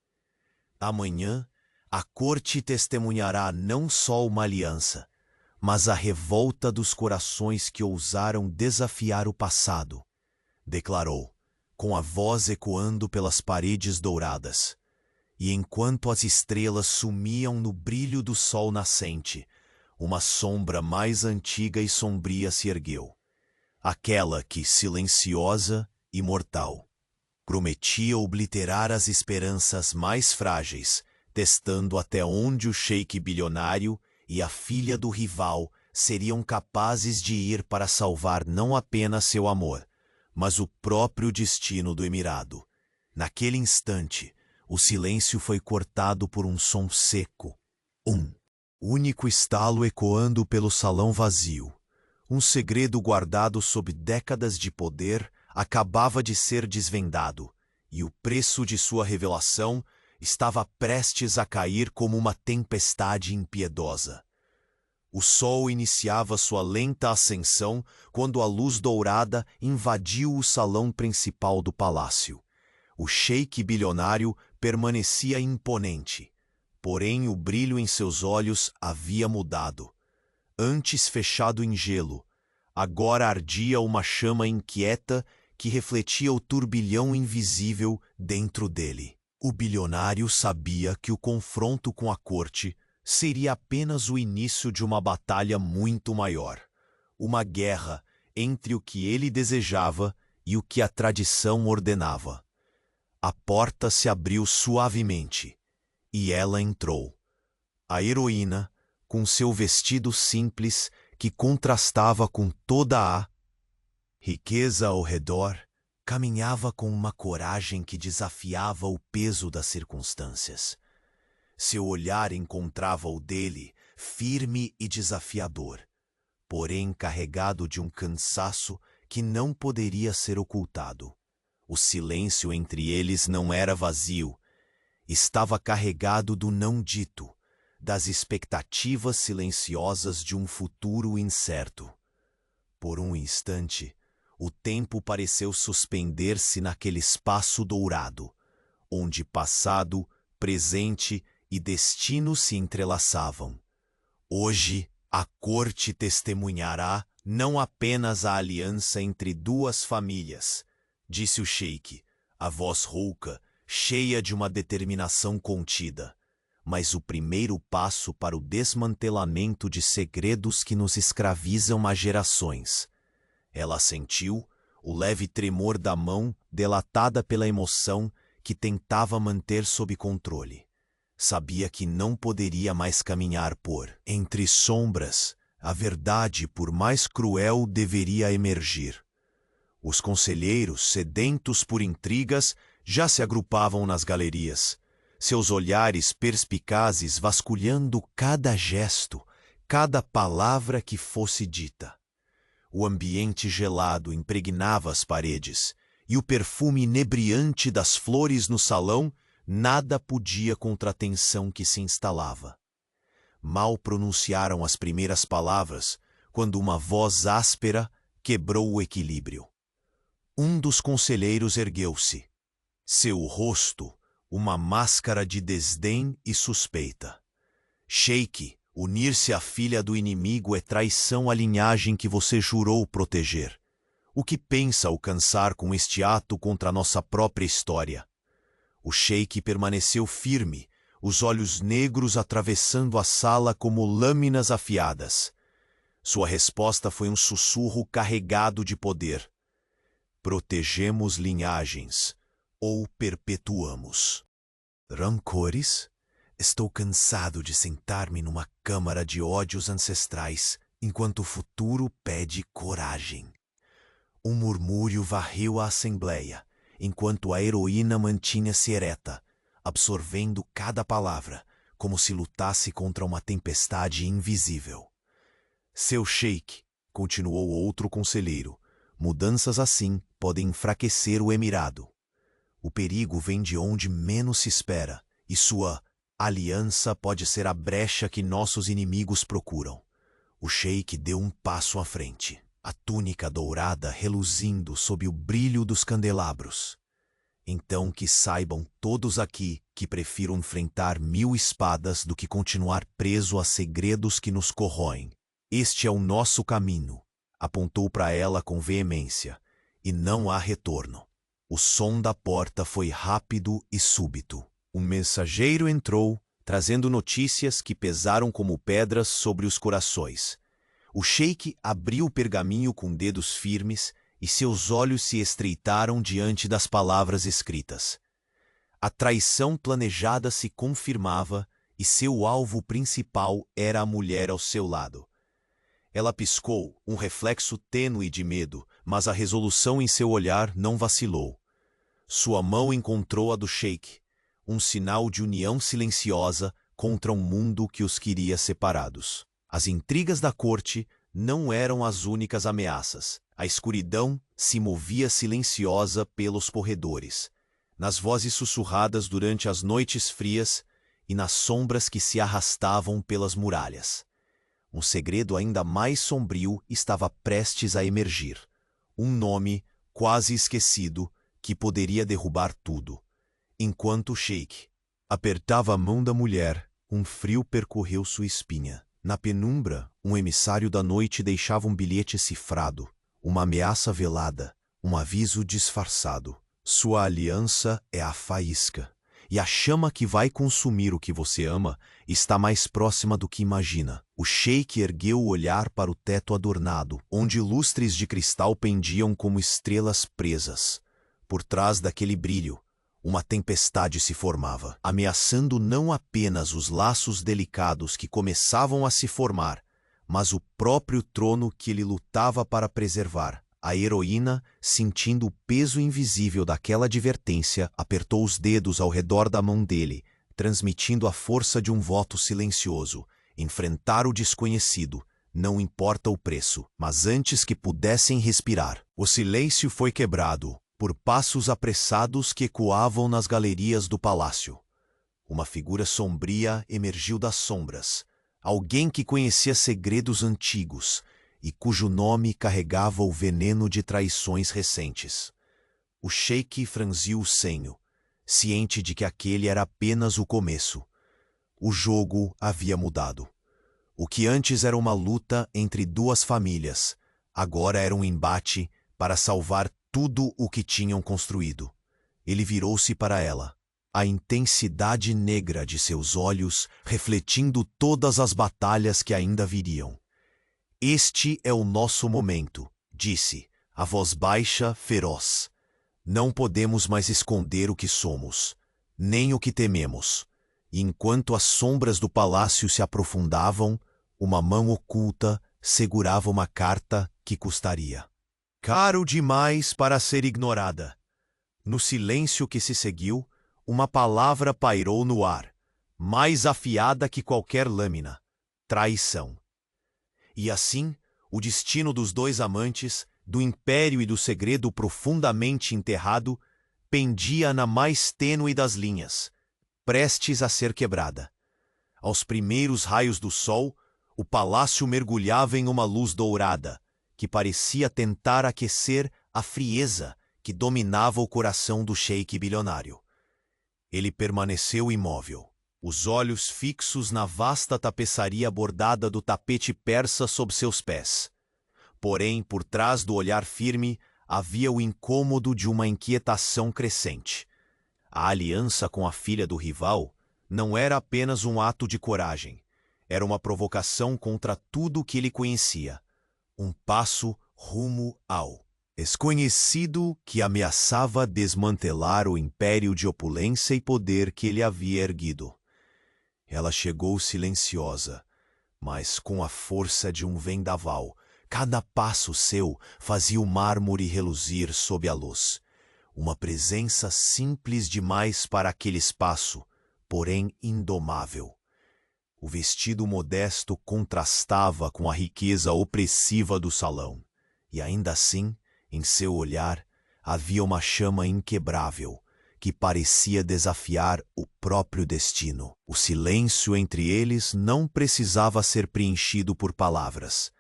Amanhã, a corte testemunhará não só uma aliança, mas a revolta dos corações que ousaram desafiar o passado, declarou, com a voz ecoando pelas paredes douradas. E enquanto as estrelas sumiam no brilho do sol nascente, uma sombra mais antiga e sombria se ergueu. Aquela que, silenciosa e mortal, prometia obliterar as esperanças mais frágeis, testando até onde o sheik bilionário e a filha do rival seriam capazes de ir para salvar não apenas seu amor, mas o próprio destino do Emirado. Naquele instante, o silêncio foi cortado por um som seco. Único estalo ecoando pelo salão vazio. Um segredo guardado sob décadas de poder acabava de ser desvendado, e o preço de sua revelação estava prestes a cair como uma tempestade impiedosa. O sol iniciava sua lenta ascensão quando a luz dourada invadiu o salão principal do palácio. O sheik bilionário permanecia imponente, porém o brilho em seus olhos havia mudado. Antes fechado em gelo, agora ardia uma chama inquieta que refletia o turbilhão invisível dentro dele. O bilionário sabia que o confronto com a corte seria apenas o início de uma batalha muito maior. Uma guerra entre o que ele desejava e o que a tradição ordenava. A porta se abriu suavemente, e ela entrou. A heroína, com seu vestido simples que contrastava com toda a riqueza ao redor, caminhava com uma coragem que desafiava o peso das circunstâncias. Seu olhar encontrava o dele, firme e desafiador, porém carregado de um cansaço que não poderia ser ocultado. O silêncio entre eles não era vazio, estava carregado do não dito, das expectativas silenciosas de um futuro incerto. Por um instante, o tempo pareceu suspender-se naquele espaço dourado, onde passado, presente e destino se entrelaçavam. Hoje, a corte testemunhará não apenas a aliança entre duas famílias, disse o sheik, a voz rouca, cheia de uma determinação contida, mas o primeiro passo para o desmantelamento de segredos que nos escravizam há gerações. Ela sentiu o leve tremor da mão delatada pela emoção que tentava manter sob controle. Sabia que não poderia mais caminhar por entre sombras. A verdade, por mais cruel, deveria emergir. Os conselheiros, sedentos por intrigas, já se agrupavam nas galerias, seus olhares perspicazes vasculhando cada gesto, cada palavra que fosse dita. O ambiente gelado impregnava as paredes, e o perfume inebriante das flores no salão nada podia contra a tensão que se instalava. Mal pronunciaram as primeiras palavras, quando uma voz áspera quebrou o equilíbrio. Um dos conselheiros ergueu-se. Seu rosto, uma máscara de desdém e suspeita. Sheik, unir-se à filha do inimigo é traição à linhagem que você jurou proteger. O que pensa alcançar com este ato contra nossa própria história? O sheik permaneceu firme, os olhos negros atravessando a sala como lâminas afiadas. Sua resposta foi um sussurro carregado de poder. Protegemos linhagens, ou perpetuamos. Rancores? Estou cansado de sentar-me numa câmara de ódios ancestrais, enquanto o futuro pede coragem. Um murmúrio varreu a assembleia, enquanto a heroína mantinha-se ereta, absorvendo cada palavra, como se lutasse contra uma tempestade invisível. Seu sheik, continuou outro conselheiro, mudanças assim podem enfraquecer o emirado. O perigo vem de onde menos se espera, e sua aliança pode ser a brecha que nossos inimigos procuram. O sheik deu um passo à frente, a túnica dourada reluzindo sob o brilho dos candelabros. Então que saibam todos aqui que prefiro enfrentar 1000 espadas do que continuar preso a segredos que nos corroem. Este é o nosso caminho, apontou para ela com veemência, e não há retorno. O som da porta foi rápido e súbito. Um mensageiro entrou, trazendo notícias que pesaram como pedras sobre os corações. O sheik abriu o pergaminho com dedos firmes e seus olhos se estreitaram diante das palavras escritas. A traição planejada se confirmava e seu alvo principal era a mulher ao seu lado. Ela piscou, um reflexo tênue de medo, mas a resolução em seu olhar não vacilou. Sua mão encontrou a do sheik, um sinal de união silenciosa contra um mundo que os queria separados. As intrigas da corte não eram as únicas ameaças. A escuridão se movia silenciosa pelos corredores, nas vozes sussurradas durante as noites frias e nas sombras que se arrastavam pelas muralhas. Um segredo ainda mais sombrio estava prestes a emergir. Um nome, quase esquecido, que poderia derrubar tudo. Enquanto o sheik apertava a mão da mulher, um frio percorreu sua espinha. Na penumbra, um emissário da noite deixava um bilhete cifrado, uma ameaça velada, um aviso disfarçado. Sua aliança é a faísca, e a chama que vai consumir o que você ama está mais próxima do que imagina. O sheik ergueu o olhar para o teto adornado, onde lustres de cristal pendiam como estrelas presas. Por trás daquele brilho, uma tempestade se formava, ameaçando não apenas os laços delicados que começavam a se formar, mas o próprio trono que ele lutava para preservar. A heroína, sentindo o peso invisível daquela advertência, apertou os dedos ao redor da mão dele, transmitindo a força de um voto silencioso. Enfrentar o desconhecido, não importa o preço, mas antes que pudessem respirar. O silêncio foi quebrado por passos apressados que ecoavam nas galerias do palácio. Uma figura sombria emergiu das sombras, alguém que conhecia segredos antigos e cujo nome carregava o veneno de traições recentes. O sheik franziu o senho, ciente de que aquele era apenas o começo. O jogo havia mudado. O que antes era uma luta entre duas famílias, agora era um embate para salvar tudo o que tinham construído. Ele virou-se para ela, a intensidade negra de seus olhos refletindo todas as batalhas que ainda viriam. Este é o nosso momento, disse, a voz baixa, feroz. Não podemos mais esconder o que somos, nem o que tememos. E enquanto as sombras do palácio se aprofundavam, uma mão oculta segurava uma carta que custaria caro demais para ser ignorada. No silêncio que se seguiu, uma palavra pairou no ar, mais afiada que qualquer lâmina: traição. E assim, o destino dos dois amantes, do império e do segredo profundamente enterrado, pendia na mais tênue das linhas, prestes a ser quebrada. Aos primeiros raios do sol, o palácio mergulhava em uma luz dourada, que parecia tentar aquecer a frieza que dominava o coração do sheik bilionário. Ele permaneceu imóvel, os olhos fixos na vasta tapeçaria bordada do tapete persa sob seus pés. Porém, por trás do olhar firme, havia o incômodo de uma inquietação crescente. A aliança com a filha do rival não era apenas um ato de coragem. Era uma provocação contra tudo o que ele conhecia. Um passo rumo ao desconhecido que ameaçava desmantelar o império de opulência e poder que ele havia erguido. Ela chegou silenciosa, mas com a força de um vendaval. Cada passo seu fazia o mármore reluzir sob a luz. Uma presença simples demais para aquele espaço, porém indomável. O vestido modesto contrastava com a riqueza opressiva do salão, e ainda assim, em seu olhar, havia uma chama inquebrável, que parecia desafiar o próprio destino. O silêncio entre eles não precisava ser preenchido por palavras.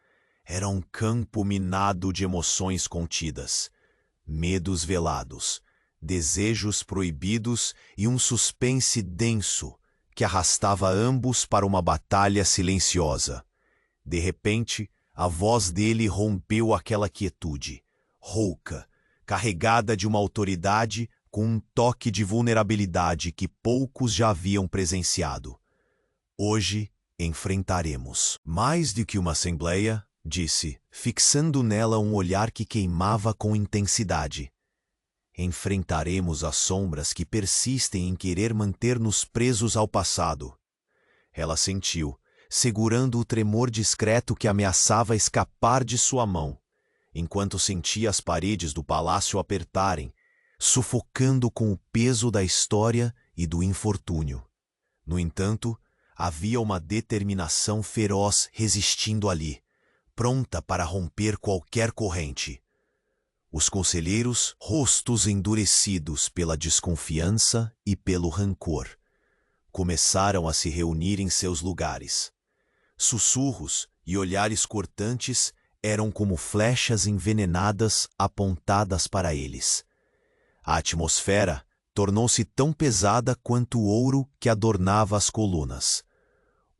Era um campo minado de emoções contidas, medos velados, desejos proibidos e um suspense denso que arrastava ambos para uma batalha silenciosa. De repente, a voz dele rompeu aquela quietude, rouca, carregada de uma autoridade com um toque de vulnerabilidade que poucos já haviam presenciado. Hoje enfrentaremos mais do que uma assembleia, disse, fixando nela um olhar que queimava com intensidade. Enfrentaremos as sombras que persistem em querer manter-nos presos ao passado. Ela sentiu, segurando o tremor discreto que ameaçava escapar de sua mão, enquanto sentia as paredes do palácio apertarem, sufocando com o peso da história e do infortúnio. No entanto, havia uma determinação feroz resistindo ali, pronta para romper qualquer corrente. Os conselheiros, rostos endurecidos pela desconfiança e pelo rancor, começaram a se reunir em seus lugares. Sussurros e olhares cortantes eram como flechas envenenadas apontadas para eles. A atmosfera tornou-se tão pesada quanto o ouro que adornava as colunas.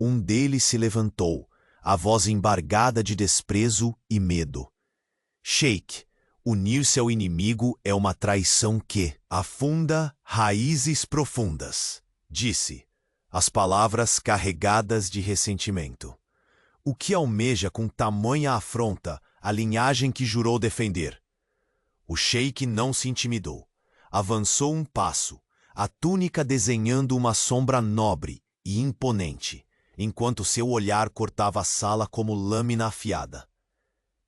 Um deles se levantou, a voz embargada de desprezo e medo. Sheik, unir-se ao inimigo é uma traição que afunda raízes profundas, disse, as palavras carregadas de ressentimento. O que almeja com tamanha afronta a linhagem que jurou defender? O sheik não se intimidou. Avançou um passo, a túnica desenhando uma sombra nobre e imponente, enquanto seu olhar cortava a sala como lâmina afiada.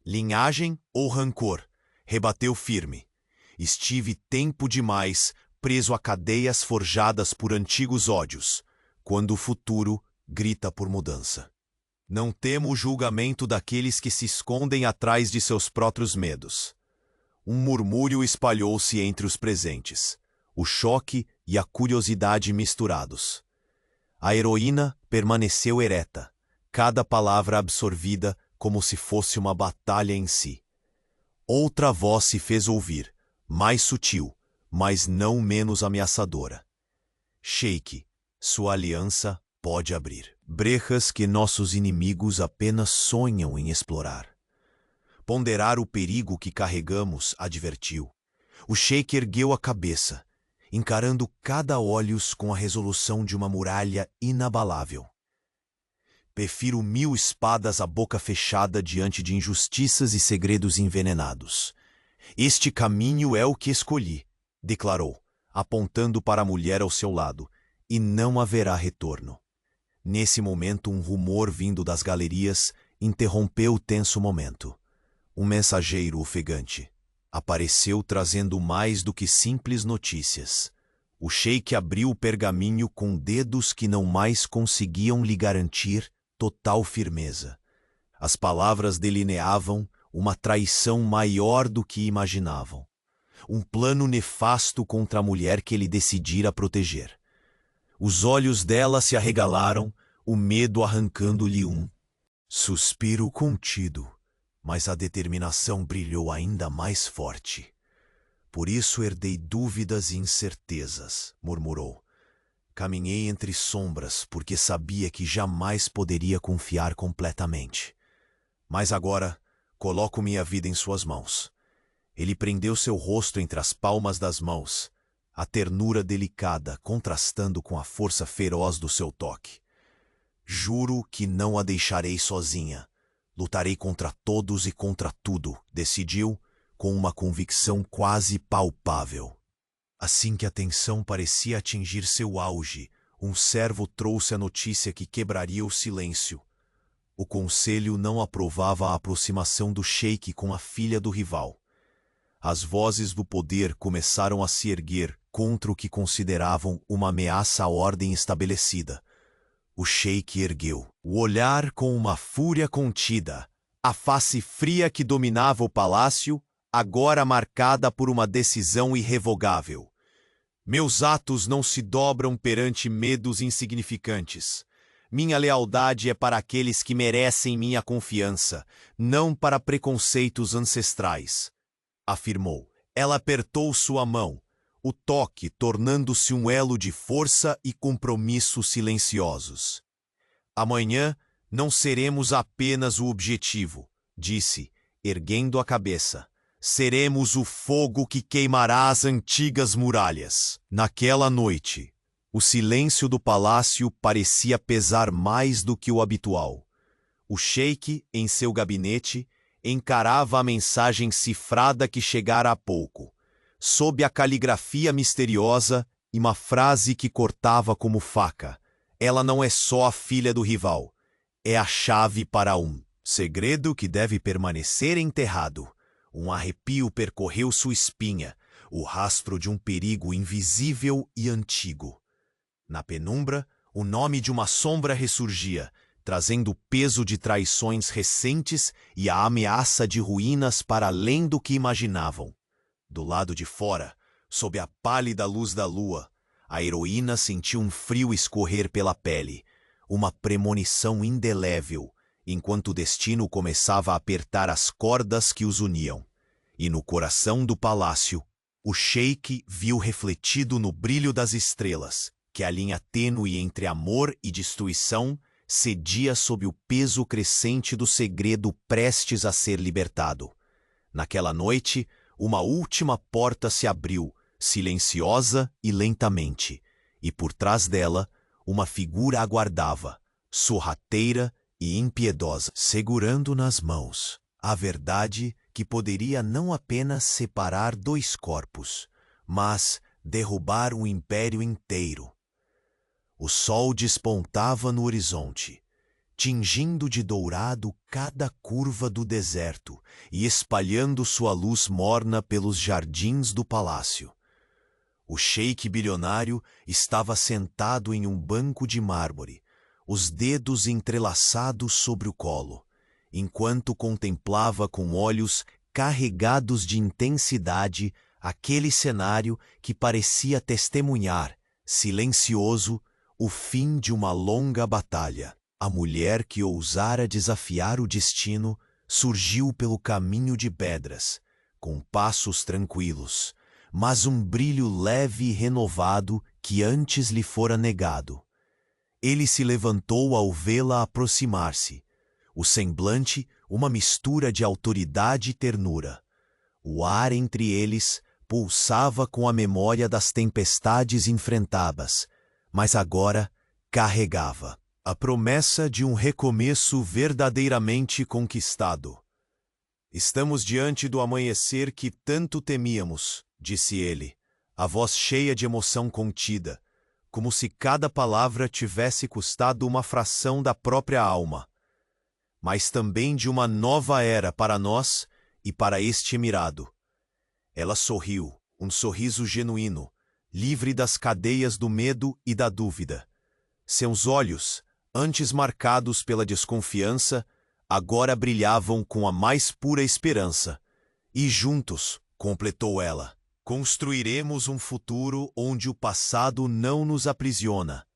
Linhagem ou rancor? Rebateu firme. Estive tempo demais preso a cadeias forjadas por antigos ódios, quando o futuro grita por mudança. Não temo o julgamento daqueles que se escondem atrás de seus próprios medos. Um murmúrio espalhou-se entre os presentes, o choque e a curiosidade misturados. A heroína permaneceu ereta, cada palavra absorvida como se fosse uma batalha em si. Outra voz se fez ouvir, mais sutil, mas não menos ameaçadora. Sheik, sua aliança pode abrir brechas que nossos inimigos apenas sonham em explorar. Ponderar o perigo que carregamos, advertiu. O sheik ergueu a cabeça, encarando cada olhos com a resolução de uma muralha inabalável. Prefiro 1000 espadas à boca fechada diante de injustiças e segredos envenenados. Este caminho é o que escolhi, declarou, apontando para a mulher ao seu lado, e não haverá retorno. Nesse momento, um rumor vindo das galerias interrompeu o tenso momento. Um mensageiro ofegante apareceu trazendo mais do que simples notícias. O sheik abriu o pergaminho com dedos que não mais conseguiam lhe garantir total firmeza. As palavras delineavam uma traição maior do que imaginavam. Um plano nefasto contra a mulher que ele decidira proteger. Os olhos dela se arregalaram, o medo arrancando-lhe um suspiro contido, mas a determinação brilhou ainda mais forte. Por isso herdei dúvidas e incertezas, murmurou. Caminhei entre sombras porque sabia que jamais poderia confiar completamente. Mas agora coloco minha vida em suas mãos. Ele prendeu seu rosto entre as palmas das mãos. a ternura delicada contrastando com a força feroz do seu toque. Juro que não a deixarei sozinha. Lutarei contra todos e contra tudo, decidiu, com uma convicção quase palpável. Assim que a tensão parecia atingir seu auge, um servo trouxe a notícia que quebraria o silêncio. O conselho não aprovava a aproximação do sheik com a filha do rival. As vozes do poder começaram a se erguer contra o que consideravam uma ameaça à ordem estabelecida. O sheik ergueu o olhar com uma fúria contida, a face fria que dominava o palácio, agora marcada por uma decisão irrevogável. Meus atos não se dobram perante medos insignificantes. Minha lealdade é para aqueles que merecem minha confiança, não para preconceitos ancestrais, afirmou. Ela apertou sua mão, o toque tornando-se um elo de força e compromisso silenciosos. Amanhã não seremos apenas o objetivo, disse, erguendo a cabeça. Seremos o fogo que queimará as antigas muralhas. Naquela noite, o silêncio do palácio parecia pesar mais do que o habitual. O sheik, em seu gabinete, encarava a mensagem cifrada que chegara há pouco, sob a caligrafia misteriosa e uma frase que cortava como faca. Ela não é só a filha do rival, é a chave para um segredo que deve permanecer enterrado. Um arrepio percorreu sua espinha, o rastro de um perigo invisível e antigo. Na penumbra, o nome de uma sombra ressurgia, trazendo o peso de traições recentes e a ameaça de ruínas para além do que imaginavam. Do lado de fora, sob a pálida luz da lua, a heroína sentiu um frio escorrer pela pele, uma premonição indelével, enquanto o destino começava a apertar as cordas que os uniam. E no coração do palácio, o sheik viu refletido no brilho das estrelas que a linha tênue entre amor e destruição cedia sob o peso crescente do segredo prestes a ser libertado. Naquela noite, uma última porta se abriu, silenciosa e lentamente, e por trás dela, uma figura aguardava, sorrateira e impiedosa, segurando nas mãos a verdade que poderia não apenas separar dois corpos, mas derrubar um império inteiro. O sol despontava no horizonte, tingindo de dourado cada curva do deserto e espalhando sua luz morna pelos jardins do palácio. O sheik bilionário estava sentado em um banco de mármore, os dedos entrelaçados sobre o colo, enquanto contemplava com olhos carregados de intensidade aquele cenário que parecia testemunhar, silencioso, o fim de uma longa batalha. A mulher que ousara desafiar o destino surgiu pelo caminho de pedras, com passos tranquilos, mas um brilho leve e renovado que antes lhe fora negado. Ele se levantou ao vê-la aproximar-se, o semblante uma mistura de autoridade e ternura. O ar entre eles pulsava com a memória das tempestades enfrentadas, mas agora carregava a promessa de um recomeço verdadeiramente conquistado. Estamos diante do amanhecer que tanto temíamos, disse ele, a voz cheia de emoção contida, como se cada palavra tivesse custado uma fração da própria alma, mas também de uma nova era para nós e para este emirado. Ela sorriu, um sorriso genuíno, livre das cadeias do medo e da dúvida. Seus olhos, antes marcados pela desconfiança, agora brilhavam com a mais pura esperança. E juntos, completou ela, construiremos um futuro onde o passado não nos aprisiona.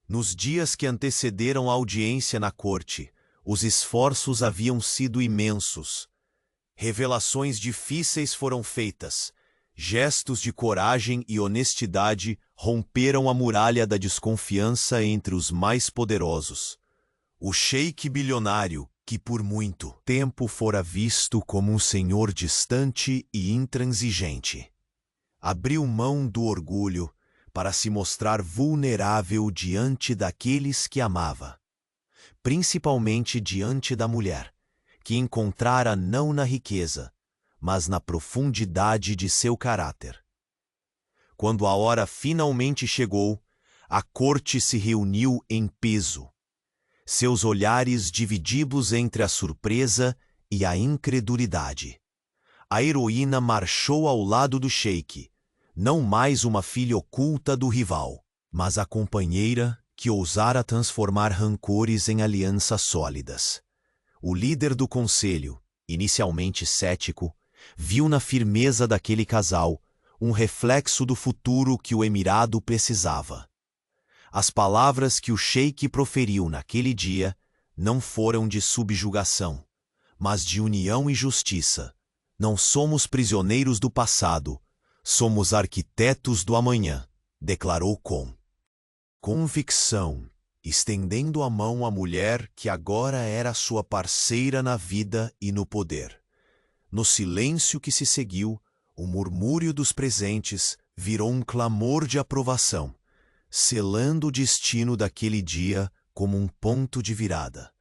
Nos dias que antecederam a audiência na corte, os esforços haviam sido imensos. Revelações difíceis foram feitas. Gestos de coragem e honestidade romperam a muralha da desconfiança entre os mais poderosos. O sheik bilionário, que por muito tempo fora visto como um senhor distante e intransigente, Abriu mão do orgulho para se mostrar vulnerável diante daqueles que amava, principalmente diante da mulher, que encontrara não na riqueza, mas na profundidade de seu caráter. Quando a hora finalmente chegou, a corte se reuniu em peso, seus olhares divididos entre a surpresa e a incredulidade. A heroína marchou ao lado do sheik, não mais uma filha oculta do rival, mas a companheira que ousara transformar rancores em alianças sólidas. O líder do conselho, inicialmente cético, viu na firmeza daquele casal um reflexo do futuro que o emirado precisava. As palavras que o sheik proferiu naquele dia não foram de subjugação, mas de união e justiça. Não somos prisioneiros do passado, somos arquitetos do amanhã, declarou com convicção, estendendo a mão à mulher que agora era sua parceira na vida e no poder. No silêncio que se seguiu, o murmúrio dos presentes virou um clamor de aprovação, selando o destino daquele dia como um ponto de virada.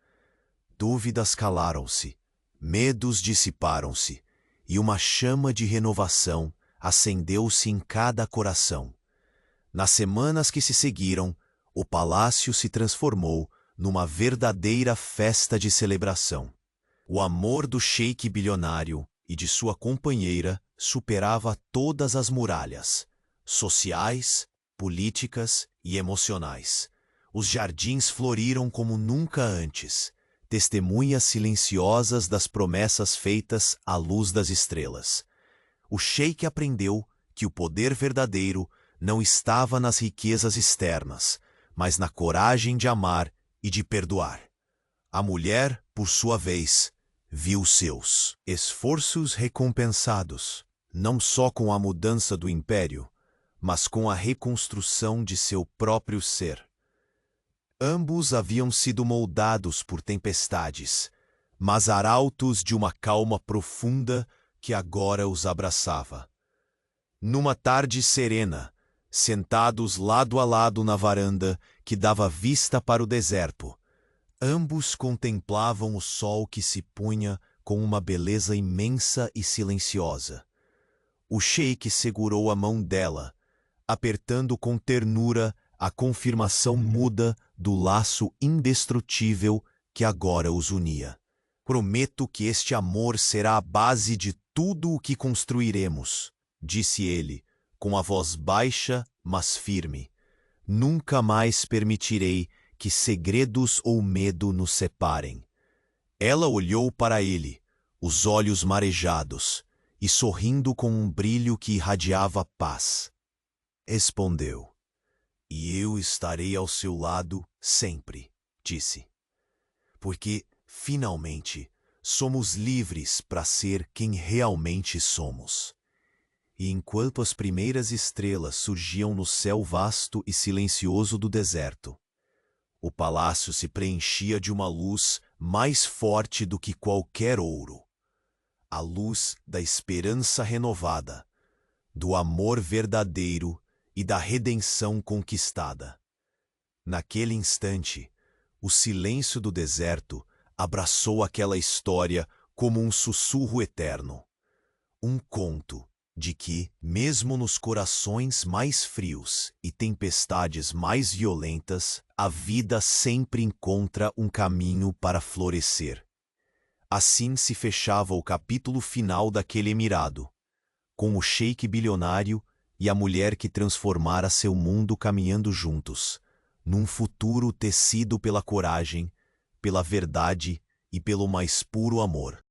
Dúvidas calaram-se, medos dissiparam-se, e uma chama de renovação acendeu-se em cada coração. Nas semanas que se seguiram, o palácio se transformou numa verdadeira festa de celebração. O amor do sheik bilionário e de sua companheira superava todas as muralhas, sociais, políticas e emocionais. Os jardins floriram como nunca antes, testemunhas silenciosas das promessas feitas à luz das estrelas. O sheik aprendeu que o poder verdadeiro não estava nas riquezas externas, mas na coragem de amar e de perdoar. A mulher, por sua vez, viu seus esforços recompensados, não só com a mudança do império, mas com a reconstrução de seu próprio ser. Ambos haviam sido moldados por tempestades, mas arautos de uma calma profunda que agora os abraçava. Numa tarde serena, sentados lado a lado na varanda que dava vista para o deserto, ambos contemplavam o sol que se punha com uma beleza imensa e silenciosa. O sheik segurou a mão dela, apertando com ternura a confirmação muda do laço indestrutível que agora os unia. Prometo que este amor será a base de tudo o que construiremos, disse ele, com a voz baixa, mas firme. Nunca mais permitirei que segredos ou medo nos separem. Ela olhou para ele, os olhos marejados, e sorrindo com um brilho que irradiava paz. Respondeu. E eu estarei ao seu lado sempre, disse. Porque, finalmente, somos livres para ser quem realmente somos. E enquanto as primeiras estrelas surgiam no céu vasto e silencioso do deserto, o palácio se preenchia de uma luz mais forte do que qualquer ouro. A luz da esperança renovada, do amor verdadeiro e da redenção conquistada. Naquele instante, o silêncio do deserto abraçou aquela história como um sussurro eterno. Um conto de que, mesmo nos corações mais frios e tempestades mais violentas, a vida sempre encontra um caminho para florescer. Assim se fechava o capítulo final daquele emirado, com o sheik bilionário e a mulher que transformara seu mundo caminhando juntos, num futuro tecido pela coragem, pela verdade e pelo mais puro amor.